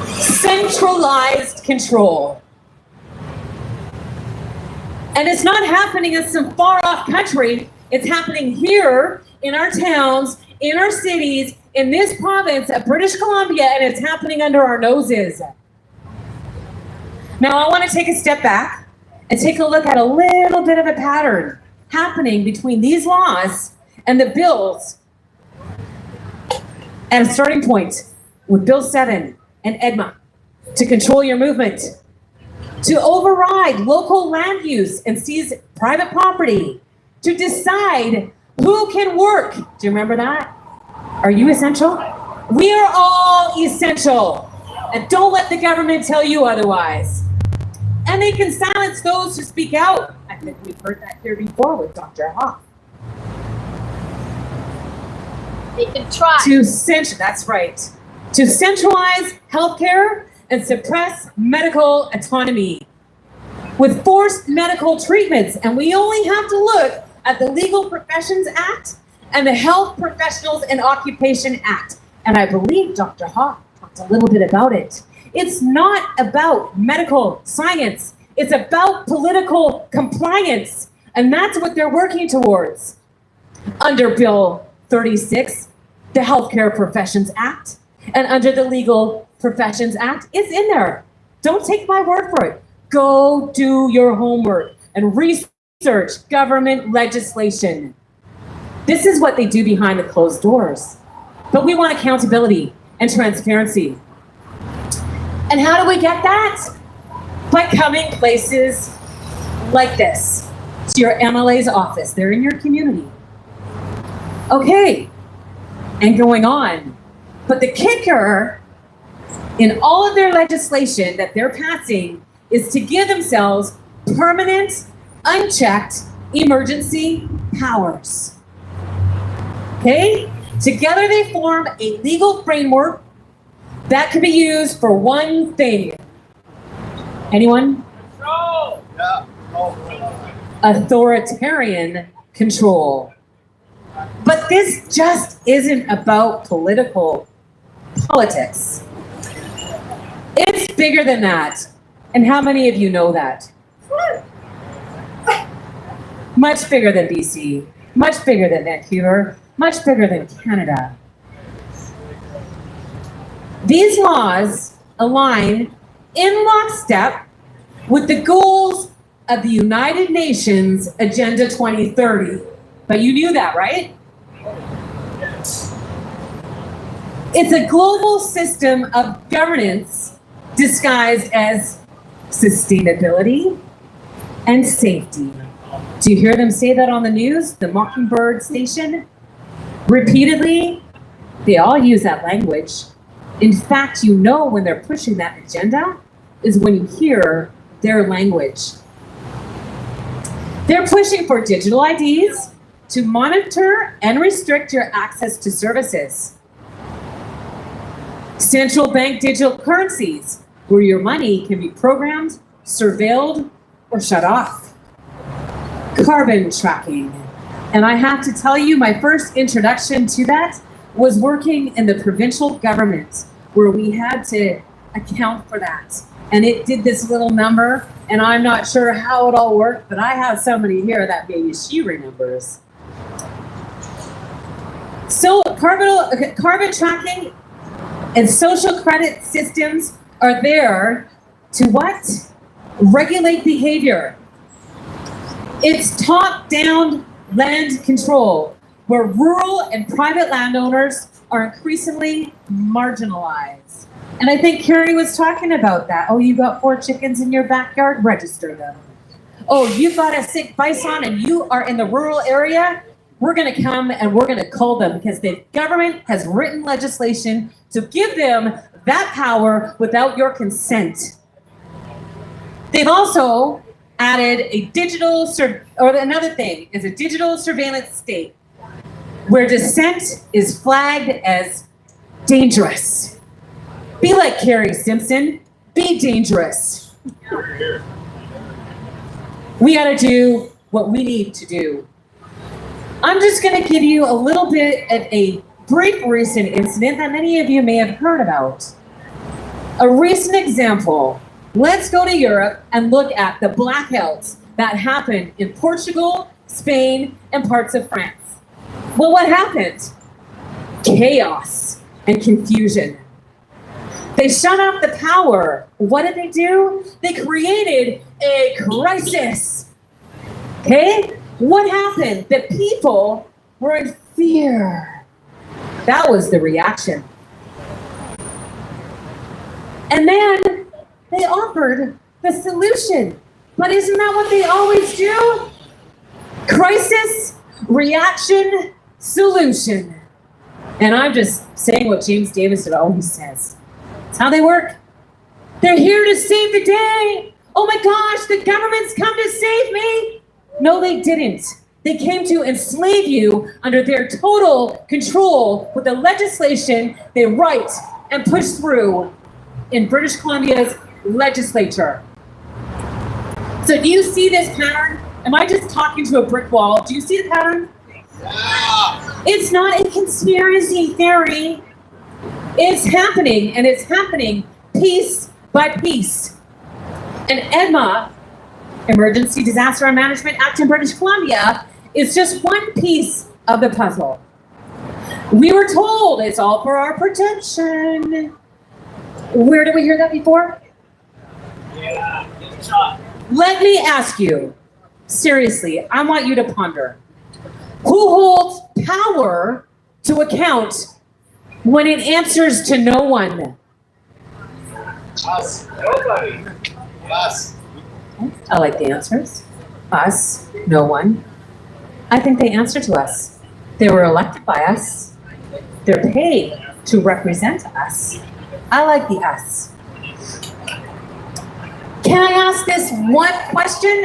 Speaker 7: Centralized control. And it's not happening in some far-off country. It's happening here in our towns, in our cities, in this province of British Columbia, and it's happening under our noses. Now, I want to take a step back and take a look at a little bit of a pattern happening between these laws and the bills at a starting point with Bill 7 and EDMA to control your movement, to override local land use and seize private property, to decide who can work. Do you remember that? Are you essential? We are all essential. And don't let the government tell you otherwise. And they can silence those who speak out. I think we've heard that here before with Dr. Hoffe.
Speaker 16: They can try.
Speaker 7: That's right. To centralize healthcare and suppress medical autonomy with forced medical treatments. And we only have to look at the Legal Professions Act and the Health Professionals and Occupation Act. And I believe Dr. Hoffe talked a little bit about it. It's not about medical science. It's about political compliance. And that's what they're working towards. Under Bill 36, the Healthcare Professions Act, and under the Legal Professions Act, it's in there. Don't take my word for it. Go do your homework and research government legislation. This is what they do behind the closed doors. But we want accountability and transparency. And how do we get that? By coming places like this, to your MLA's office. They're in your community. Okay, and going on. But the kicker in all of their legislation that they're passing is to give themselves permanent unchecked emergency powers. Okay? Together they form a legal framework that can be used for one thing. Anyone?
Speaker 4: No. Yeah.
Speaker 7: Authoritarian control. But this just isn't about politics. It's bigger than that. And how many of you know that? Much bigger than BC, much bigger than Vancouver, much bigger than Canada. These laws align in lockstep with the goals of the United Nations Agenda 2030. But you knew that, right? It's a global system of governance disguised as sustainability and safety. Do you hear them say that on the news, the Mockingbird station? Repeatedly, they all use that language. In fact, you know when they're pushing that agenda is when you hear their language. They're pushing for digital IDs to monitor and restrict your access to services. Central bank digital currencies, where your money can be programmed, surveilled, or shut off. Carbon tracking. And I have to tell you, my first introduction to that was working in the provincial government, where we had to account for that. And it did this little number, and I'm not sure how it all worked, but I have somebody here that maybe she remembers. So carbon tracking and social credit systems are there to what? Regulate behavior. It's top-down land control, where rural and private landowners are increasingly marginalized. And I think Kari was talking about that. Oh, you got 4 chickens in your backyard? Register them. Oh, you've got a sick bison and you are in the rural area? We're going to come and we're going to cull them because the government has written legislation to give them that power without your consent. They've also added a digital, another thing is a digital surveillance state where dissent is flagged as dangerous. Be like Kari Simpson, be dangerous. We gotta do what we need to do. I'm just gonna give you a little bit of a brief recent incident that many of you may have heard about. A recent example. Let's go to Europe and look at the blackouts that happened in Portugal, Spain, and parts of France. Well, what happened? Chaos and confusion. They shut off the power. What did they do? They created a crisis. Okay? What happened? The people were in fear. That was the reaction. And then they offered the solution. But isn't that what they always do? Crisis, reaction, solution. And I'm just saying what James Davison always says. It's how they work. They're here to save the day. Oh my gosh, the government's come to save me. No, they didn't. They came to enslave you under their total control with the legislation they write and push through in British Columbia's legislature. So do you see this pattern? Am I just talking to a brick wall? Do you see the pattern? Yeah. It's not a conspiracy theory. It's happening, and it's happening piece by piece. And EDMA, Emergency Disaster and Management Act in British Columbia, is just one piece of the puzzle. We were told it's all for our protection. Where did we hear that before? Yeah, let me ask you, seriously, I want you to ponder. Who holds power to account when it answers to no one?
Speaker 4: Us. Nobody. Us.
Speaker 7: I like the answers. Us, no one. I think they answer to us. They were elected by us. They're paid to represent us. I like the us. Can I ask this one question?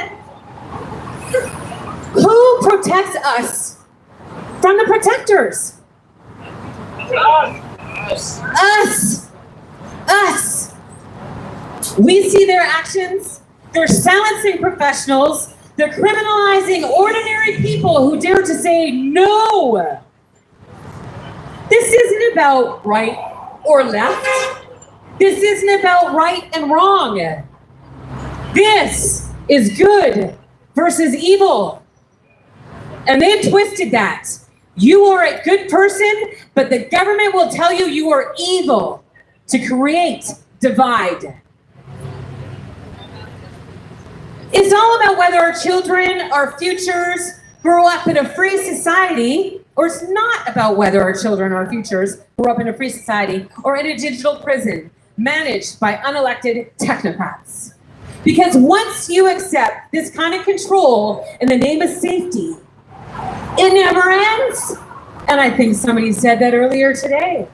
Speaker 7: Who protects us from the protectors? Us. Us. We see their actions. They're silencing professionals. They're criminalizing ordinary people who dare to say no. This isn't about right or left. This isn't about right and wrong. This is good versus evil. And they've twisted that. You are a good person, but the government will tell you you are evil to create divide. It's all about whether our children, our futures, grow up in a free society, or it's not about whether our children, our futures, grow up in a free society or in a digital prison managed by unelected technocrats. Because once you accept this kind of control in the name of safety, it never ends. And I think somebody said that earlier today.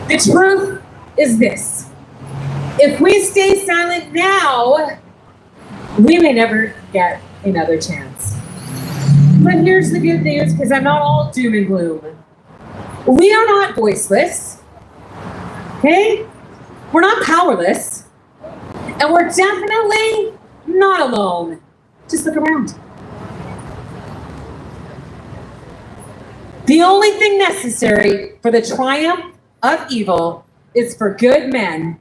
Speaker 7: The truth is this. If we stay silent now, we may never get another chance. But here's the good news, because I'm not all doom and gloom. We are not voiceless, okay? We're not powerless, and we're definitely not alone. Just look around. The only thing necessary for the triumph of evil is for good men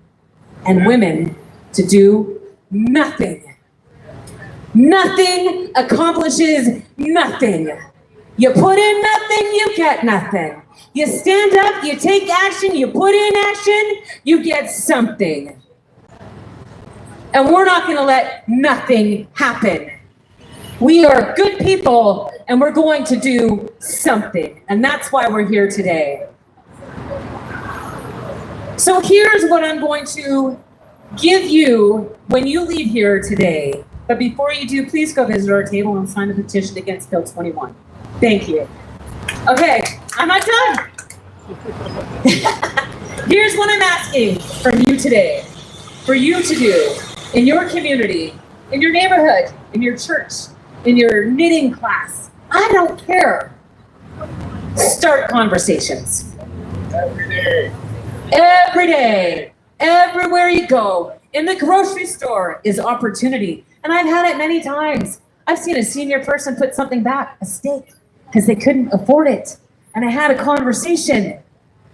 Speaker 7: and women to do nothing. Nothing accomplishes nothing. You put in nothing, you get nothing. You stand up, you take action, you put in action, you get something. And we're not going to let nothing happen. We are good people, and we're going to do something. And that's why we're here today. So here's what I'm going to give you when you leave here today. But before you do, please go visit our table and sign the petition against Bill 21. Thank you. Okay, I'm not done. Here's what I'm asking from you today. For you to do in your community, in your neighborhood, in your church, in your knitting class. I don't care. Start conversations.
Speaker 4: Every day.
Speaker 7: Every day. Everywhere you go. In the grocery store is opportunity. And I've had it many times. I've seen a senior person put something back, a steak, because they couldn't afford it. And I had a conversation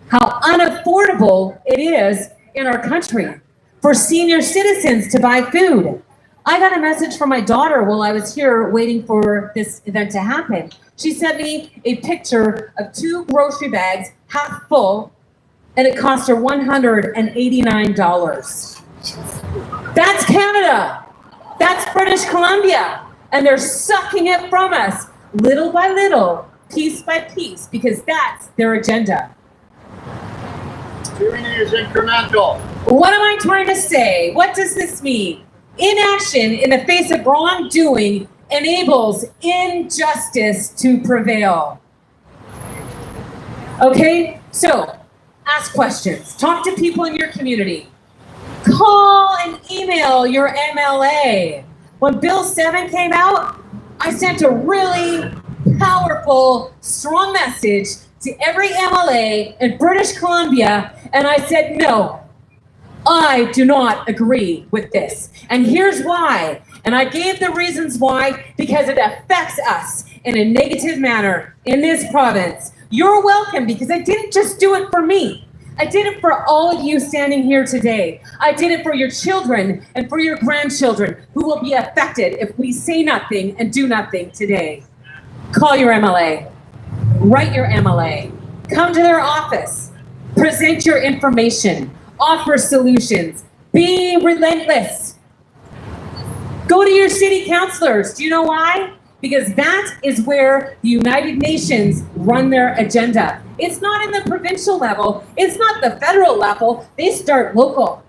Speaker 7: how unaffordable it is in our country for senior citizens to buy food. I got a message from my daughter while I was here waiting for this event to happen. She sent me a picture of 2 grocery bags, half full, and it cost her $189. That's Canada. That's British Columbia. And they're sucking it from us little by little, piece by piece, because that's their agenda.
Speaker 4: Tyranny is incremental.
Speaker 7: What am I trying to say? What does this mean? Inaction in the face of wrongdoing enables injustice to prevail. Okay, so ask questions. Talk to people in your community. Call and email your MLA. When Bill 7 came out, I sent a really powerful, strong message to every MLA in British Columbia, and I said, no, I do not agree with this. And here's why. And I gave the reasons why, because it affects us in a negative manner in this province. You're welcome, because I didn't just do it for me. I did it for all of you standing here today. I did it for your children and for your grandchildren who will be affected if we say nothing and do nothing today. Call your MLA. Write your MLA. Come to their office. Present your information. Offer solutions. Be relentless. Go to your city councilors. Do you know why? Because that is where the United Nations run their agenda. It's not in the provincial level. It's not the federal level. They start local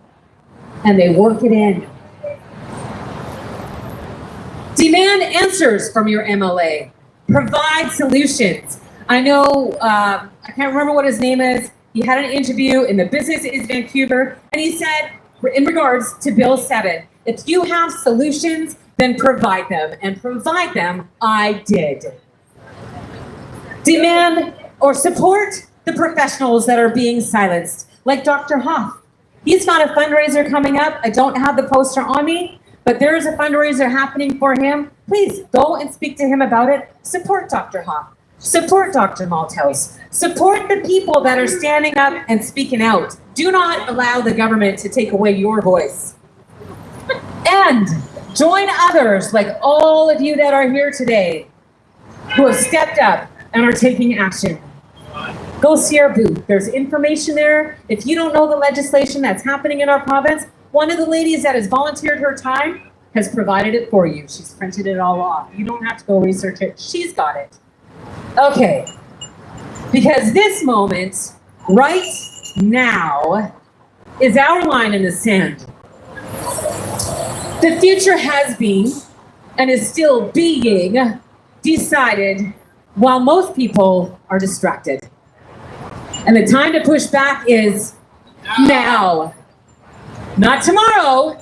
Speaker 7: and they work it in. Demand answers from your MLA. Provide solutions. I know, I can't remember what his name is. He had an interview in the Business is Vancouver, and he said, in regards to Bill 7, If you have solutions, then provide them, and provide them I did. Demand or support the professionals that are being silenced, like Dr. Hoffe. He's got a fundraiser coming up. I don't have the poster on me, but there is a fundraiser happening for him. Please go and speak to him about it. Support Dr. Hoffe. Support Dr. Malthouse. Support the people that are standing up and speaking out. Do not allow the government to take away your voice. And join others like all of you that are here today who have stepped up and are taking action. Go see our booth. There's information there. If you don't know the legislation that's happening in our province, one of the ladies that has volunteered her time has provided it for you. She's printed it all off. You don't have to go research it. She's got it. Okay. Because this moment, right now, is our line in the sand. The future has been and is still being decided while most people are distracted. And the time to push back is now. Not tomorrow.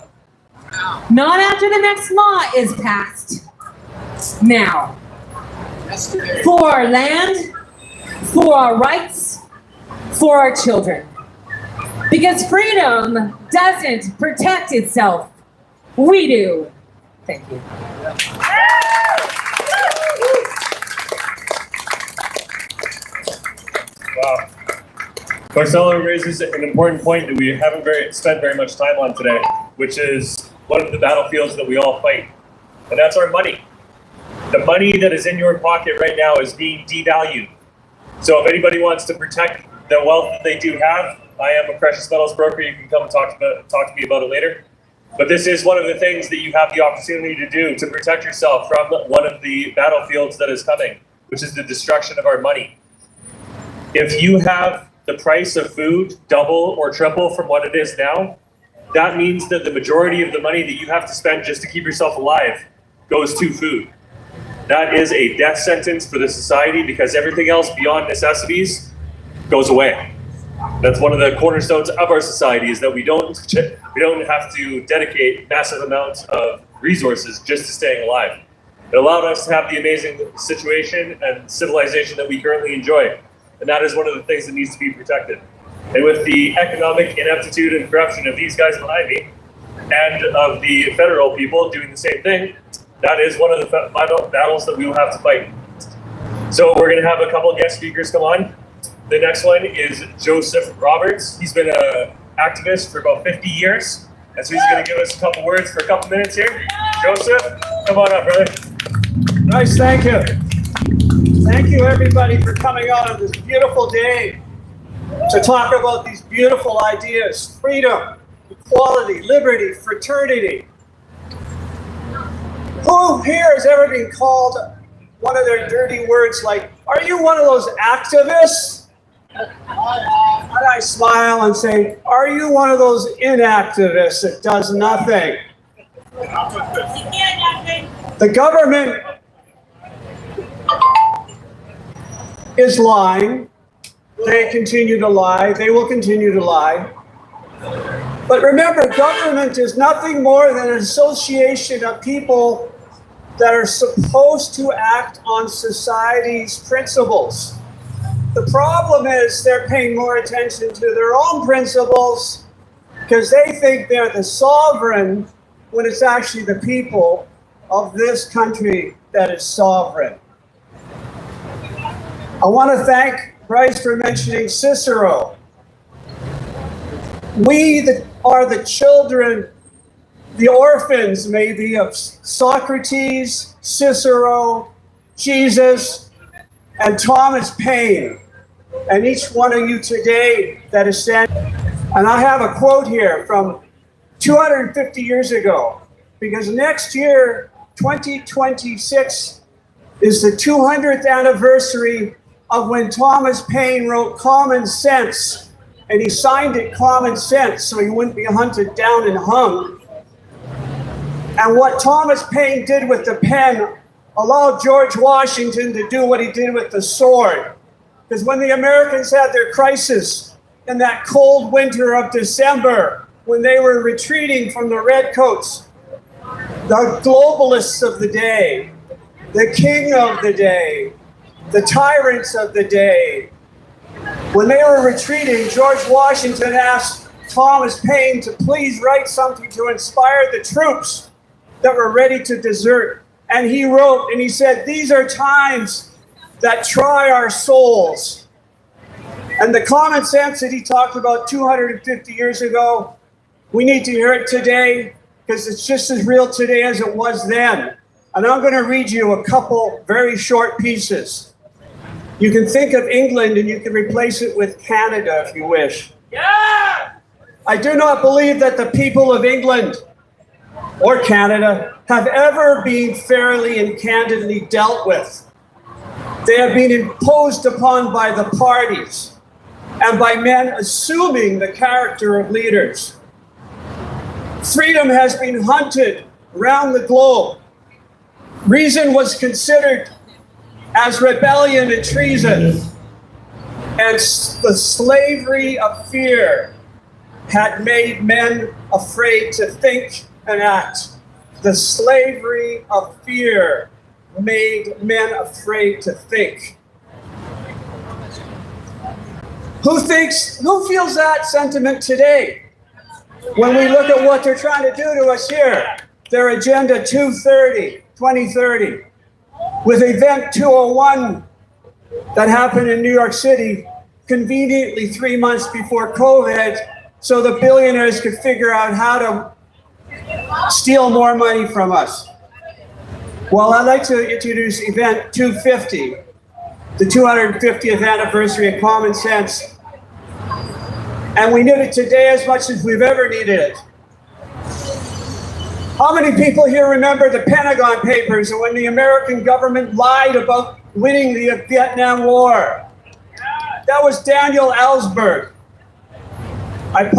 Speaker 7: Not after the next law is passed. Now. For our land, for our rights, for our children. Because freedom doesn't protect itself. We do. Thank you.
Speaker 10: Wow. Marcella raises an important point that we haven't spent very much time on today, which is one of the battlefields that we all fight, and that's our money. The money that is in your pocket right now is being devalued. So if anybody wants to protect the wealth that they do have, I am a precious metals broker. You can come and talk to me about it later. But this is one of the things that you have the opportunity to do to protect yourself from one of the battlefields that is coming, which is the destruction of our money. If you have the price of food double or triple from what it is now, that means that the majority of the money that you have to spend just to keep yourself alive goes to food. That is a death sentence for the society because everything else beyond necessities goes away. That's one of the cornerstones of our society is that we don't have to dedicate massive amounts of resources just to staying alive. It allowed us to have the amazing situation and civilization that we currently enjoy. And that is one of the things that needs to be protected. And with the economic ineptitude and corruption of these guys behind me, and of the federal people doing the same thing, that is one of the battles that we will have to fight. So we're going to have a couple of guest speakers come on. The next one is Joseph Roberts. He's been an activist for about 50 years. And so he's going to give us a couple words for a couple minutes here. Joseph, come on up, brother.
Speaker 17: Nice, thank you. Thank you, everybody, for coming out on this beautiful day to talk about these beautiful ideas: freedom, equality, liberty, fraternity. Who here has ever been called one of their dirty words like, "Are you one of those activists?" And I smile and say, "Are you one of those inactivists that does nothing?" The government is lying. They continue to lie. They will continue to lie. But remember, government is nothing more than an association of people that are supposed to act on society's principles. The problem is they're paying more attention to their own principles because they think they're the sovereign when it's actually the people of this country that is sovereign. I want to thank Bryce for mentioning Cicero. We are the children, the orphans maybe, of Socrates, Cicero, Jesus, and Thomas Paine. And each one of you today that is standing. And I have a quote here from 250 years ago, because next year, 2026, is the 200th anniversary of when Thomas Paine wrote Common Sense, and he signed it Common Sense so he wouldn't be hunted down and hung. And what Thomas Paine did with the pen allowed George Washington to do what he did with the sword. Because when the Americans had their crisis in that cold winter of December, when they were retreating from the redcoats, the globalists of the day, the king of the day, the tyrants of the day. When they were retreating, George Washington asked Thomas Paine to please write something to inspire the troops that were ready to desert. And he wrote, and he said, "These are times that try our souls." And the common sense that he talked about 250 years ago, we need to hear it today because it's just as real today as it was then. And I'm going to read you a couple very short pieces. You can think of England and you can replace it with Canada if you wish. Yeah! I do not believe that the people of England or Canada have ever been fairly and candidly dealt with. They have been imposed upon by the parties and by men assuming the character of leaders. Freedom has been hunted round the globe. Reason was considered as rebellion and treason. And the slavery of fear had made men afraid to think and act. The slavery of fear made men afraid to think. Who feels that sentiment today? When we look at what they're trying to do to us here, their Agenda 2030, with Event 201 that happened in New York City, conveniently 3 months before COVID, so the billionaires could figure out how to steal more money from us. Well, I'd like to introduce Event 250, the 250th anniversary of Common Sense. And we need it today as much as we've ever needed it. How many people here remember the Pentagon Papers and when the American government lied about winning the Vietnam War? That was Daniel Ellsberg. I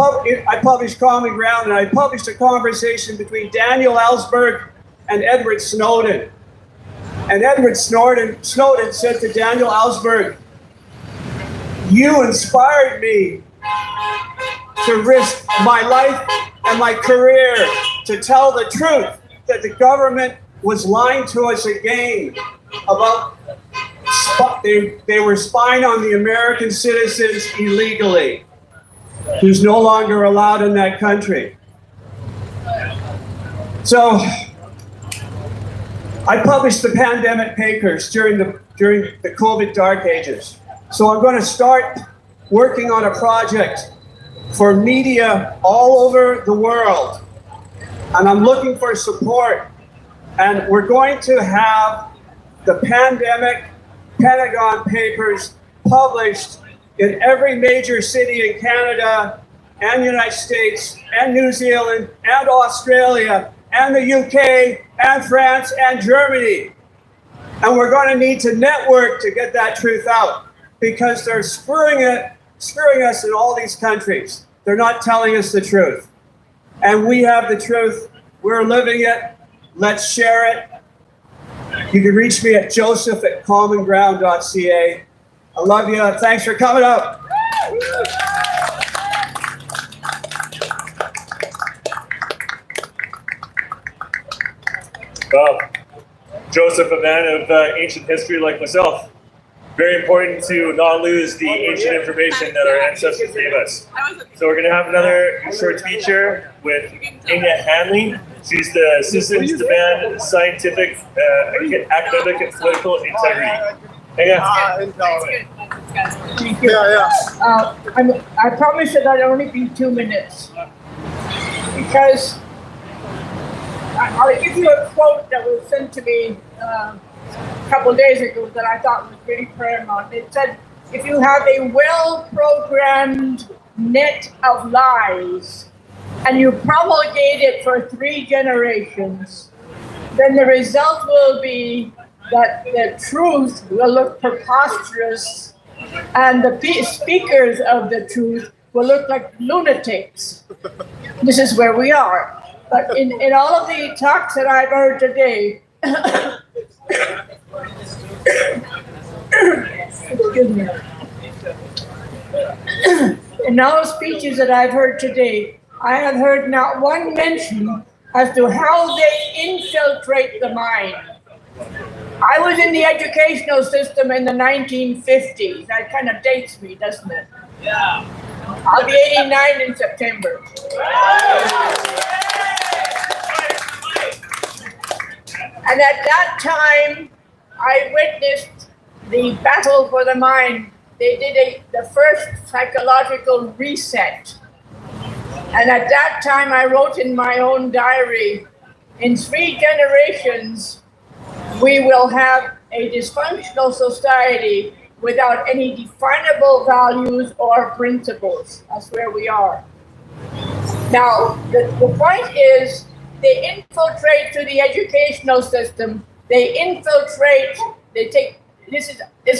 Speaker 17: published Common Ground, and I published a conversation between Daniel Ellsberg and Edward Snowden. And Edward Snowden said to Daniel Ellsberg, "You inspired me to risk my life and my career to tell the truth that the government was lying to us again about they were spying on the American citizens illegally, who's no longer allowed in that country." So I published the pandemic papers during the COVID dark ages. So I'm going to start working on a project for media all over the world. And I'm looking for support. And we're going to have the pandemic Pentagon Papers published in every major city in Canada and the United States and New Zealand and Australia and the UK and France and Germany. And we're going to need to network to get that truth out because they're screwing us in all these countries. They're not telling us the truth. And we have the truth. We're living it. Let's share it. You can reach me at joseph@commonground.ca. I love you. Thanks for coming out.
Speaker 10: Well, Joseph, a man of ancient history like myself. Very important to not lose the ancient information that our ancestors gave us. So we're going to have another short feature with Inga Hanley. She's the Assistant to Demand Scientific, Academic, and Political Integrity. Inga?
Speaker 18: I promise that I'll only be 2 minutes. Because I'll give you a quote that was sent to me a couple of days ago that I thought was really paramount. It said, if you have a well-programmed net of lies and you promulgate it for 3 generations, then the result will be that the truth will look preposterous and the speakers of the truth will look like lunatics. This is where we are. But in all of the talks that I've heard today, excuse me. In all the speeches that I've heard today, I have heard not one mention as to how they infiltrate the mind. I was in the educational system in the 1950s. That kind of dates me, doesn't it?
Speaker 5: Yeah.
Speaker 18: I'll be 89 in September. And at that time, I witnessed the battle for the mind. They did the first psychological reset. And at that time, I wrote in my own diary, in 3 generations, we will have a dysfunctional society without any definable values or principles. That's where we are. Now, the point is, they infiltrate to the educational system. They infiltrate, they take, this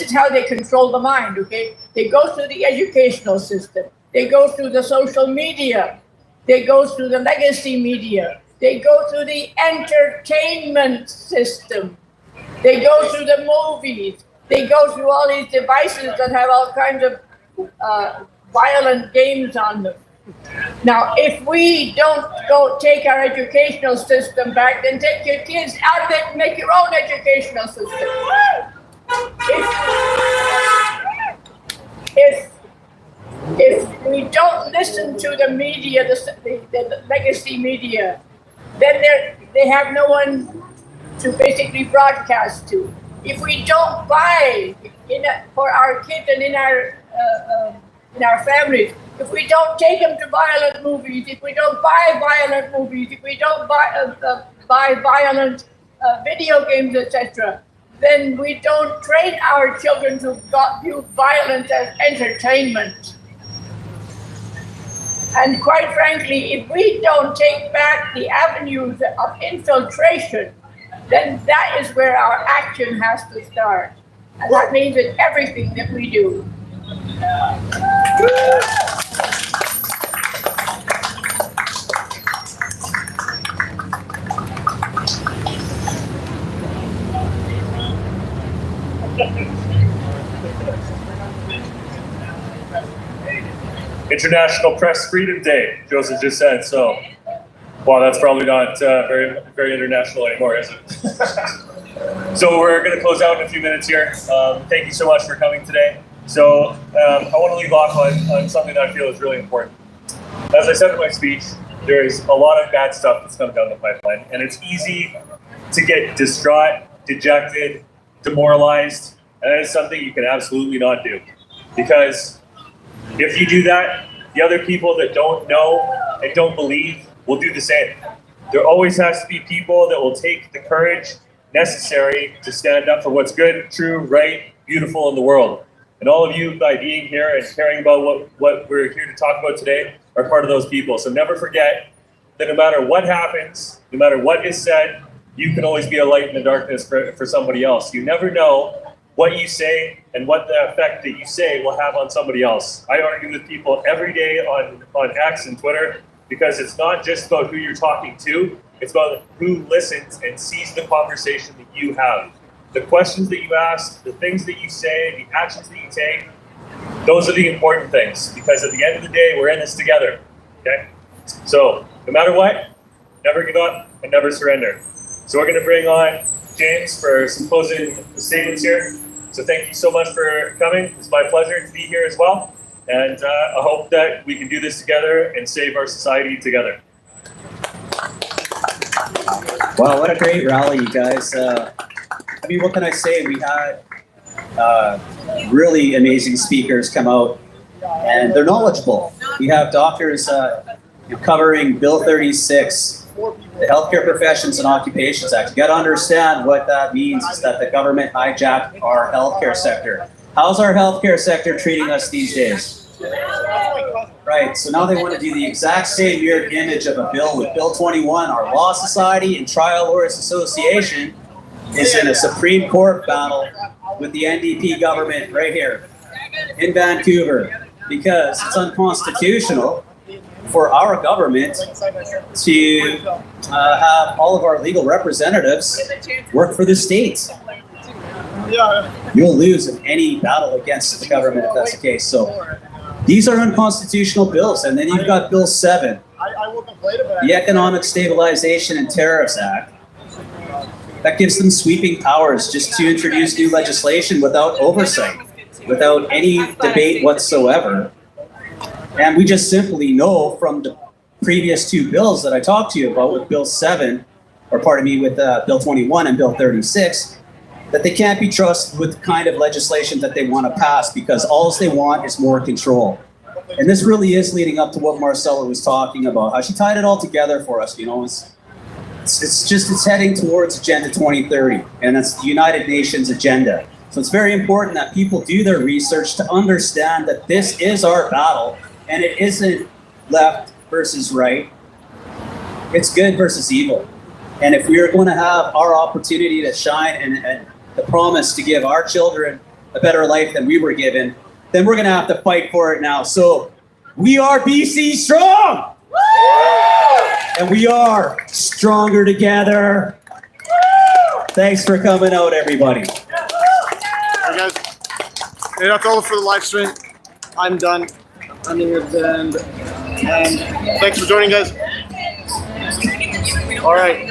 Speaker 18: is how they control the mind, okay? They go through the educational system. They go through the social media. They go through the legacy media. They go through the entertainment system. They go through the movies. They go through all these devices that have all kinds of violent games on them. Now, if we don't go take our educational system back, then take your kids out of it and make your own educational system. If we don't listen to the media, the legacy media, then they have no one to basically broadcast to. If we don't buy for our kids and in our families, if we don't take them to violent movies, if we don't buy violent movies, if we don't buy violent video games, etc., then we don't train our children to view violence as entertainment. And quite frankly, if we don't take back the avenues of infiltration, then that is where our action has to start. And that means in everything that we do.
Speaker 10: International Press Freedom Day, Joseph just said. So, well, that's probably not very, very international anymore, is it? So we're going to close out in a few minutes here. Thank you so much for coming today. So I want to leave off on something that I feel is really important. As I said in my speech, there's a lot of bad stuff that's coming down the pipeline, and it's easy to get distraught, dejected, demoralized, and that is something you can absolutely not do. Because if you do that, the other people that don't know and don't believe will do the same. There always has to be people that will take the courage necessary to stand up for what's good, true, right, beautiful in the world. And all of you, by being here and caring about what we're here to talk about today, are part of those people. So never forget that no matter what happens, no matter what is said, you can always be a light in the darkness for somebody else. You never know what you say and what the effect that you say will have on somebody else. I argue with people every day on X and Twitter, because it's not just about who you're talking to, it's about who listens and sees the conversation that you have. The questions that you ask, the things that you say, the actions that you take, those are the important things, because at the end of the day, we're in this together, okay? So, no matter what, never give up and never surrender. So we're gonna bring on James for some closing statements here. So thank you so much for coming. It's my pleasure to be here as well. And I hope that we can do this together and save our society together.
Speaker 11: Wow, what a great rally, you guys. I mean, what can I say? We had really amazing speakers come out, and they're knowledgeable. We have doctors covering Bill 36, the Healthcare Professions and Occupations Act. You got to understand what that means is that the government hijacked our healthcare sector. How's our healthcare sector treating us these days? Right, so now they want to do the exact same mirrored image of a bill with Bill 21. Our Law Society and Trial Lawyers Association is in a Supreme Court battle with the NDP government right here in Vancouver, because it's unconstitutional for our government to have all of our legal representatives work for the states. You'll lose in any battle against the government if that's the case. So these are unconstitutional bills. And then you've got Bill 7, the Economic Stabilization and Tariffs Act, that gives them sweeping powers just to introduce new legislation without oversight, without any debate whatsoever. And we just simply know from the previous two bills that I talked to you about with Bill 7, or pardon me, with Bill 21 and Bill 36, that they can't be trusted with the kind of legislation that they want to pass because all they want is more control. And this really is leading up to what Marcella was talking about, how she tied it all together for us. You know, it's heading towards Agenda 2030, and that's the United Nations agenda. So it's very important that people do their research to understand that this is our battle, and it isn't left versus right. It's good versus evil. And if we are going to have our opportunity to shine and the promise to give our children a better life than we were given, then we're going to have to fight for it now. So we are BC strong! And we are stronger together. Thanks for coming out, everybody.
Speaker 1: Hey guys, hey, that's all for the live stream. I'm done. I'm in the end. And thanks for joining, guys. All right.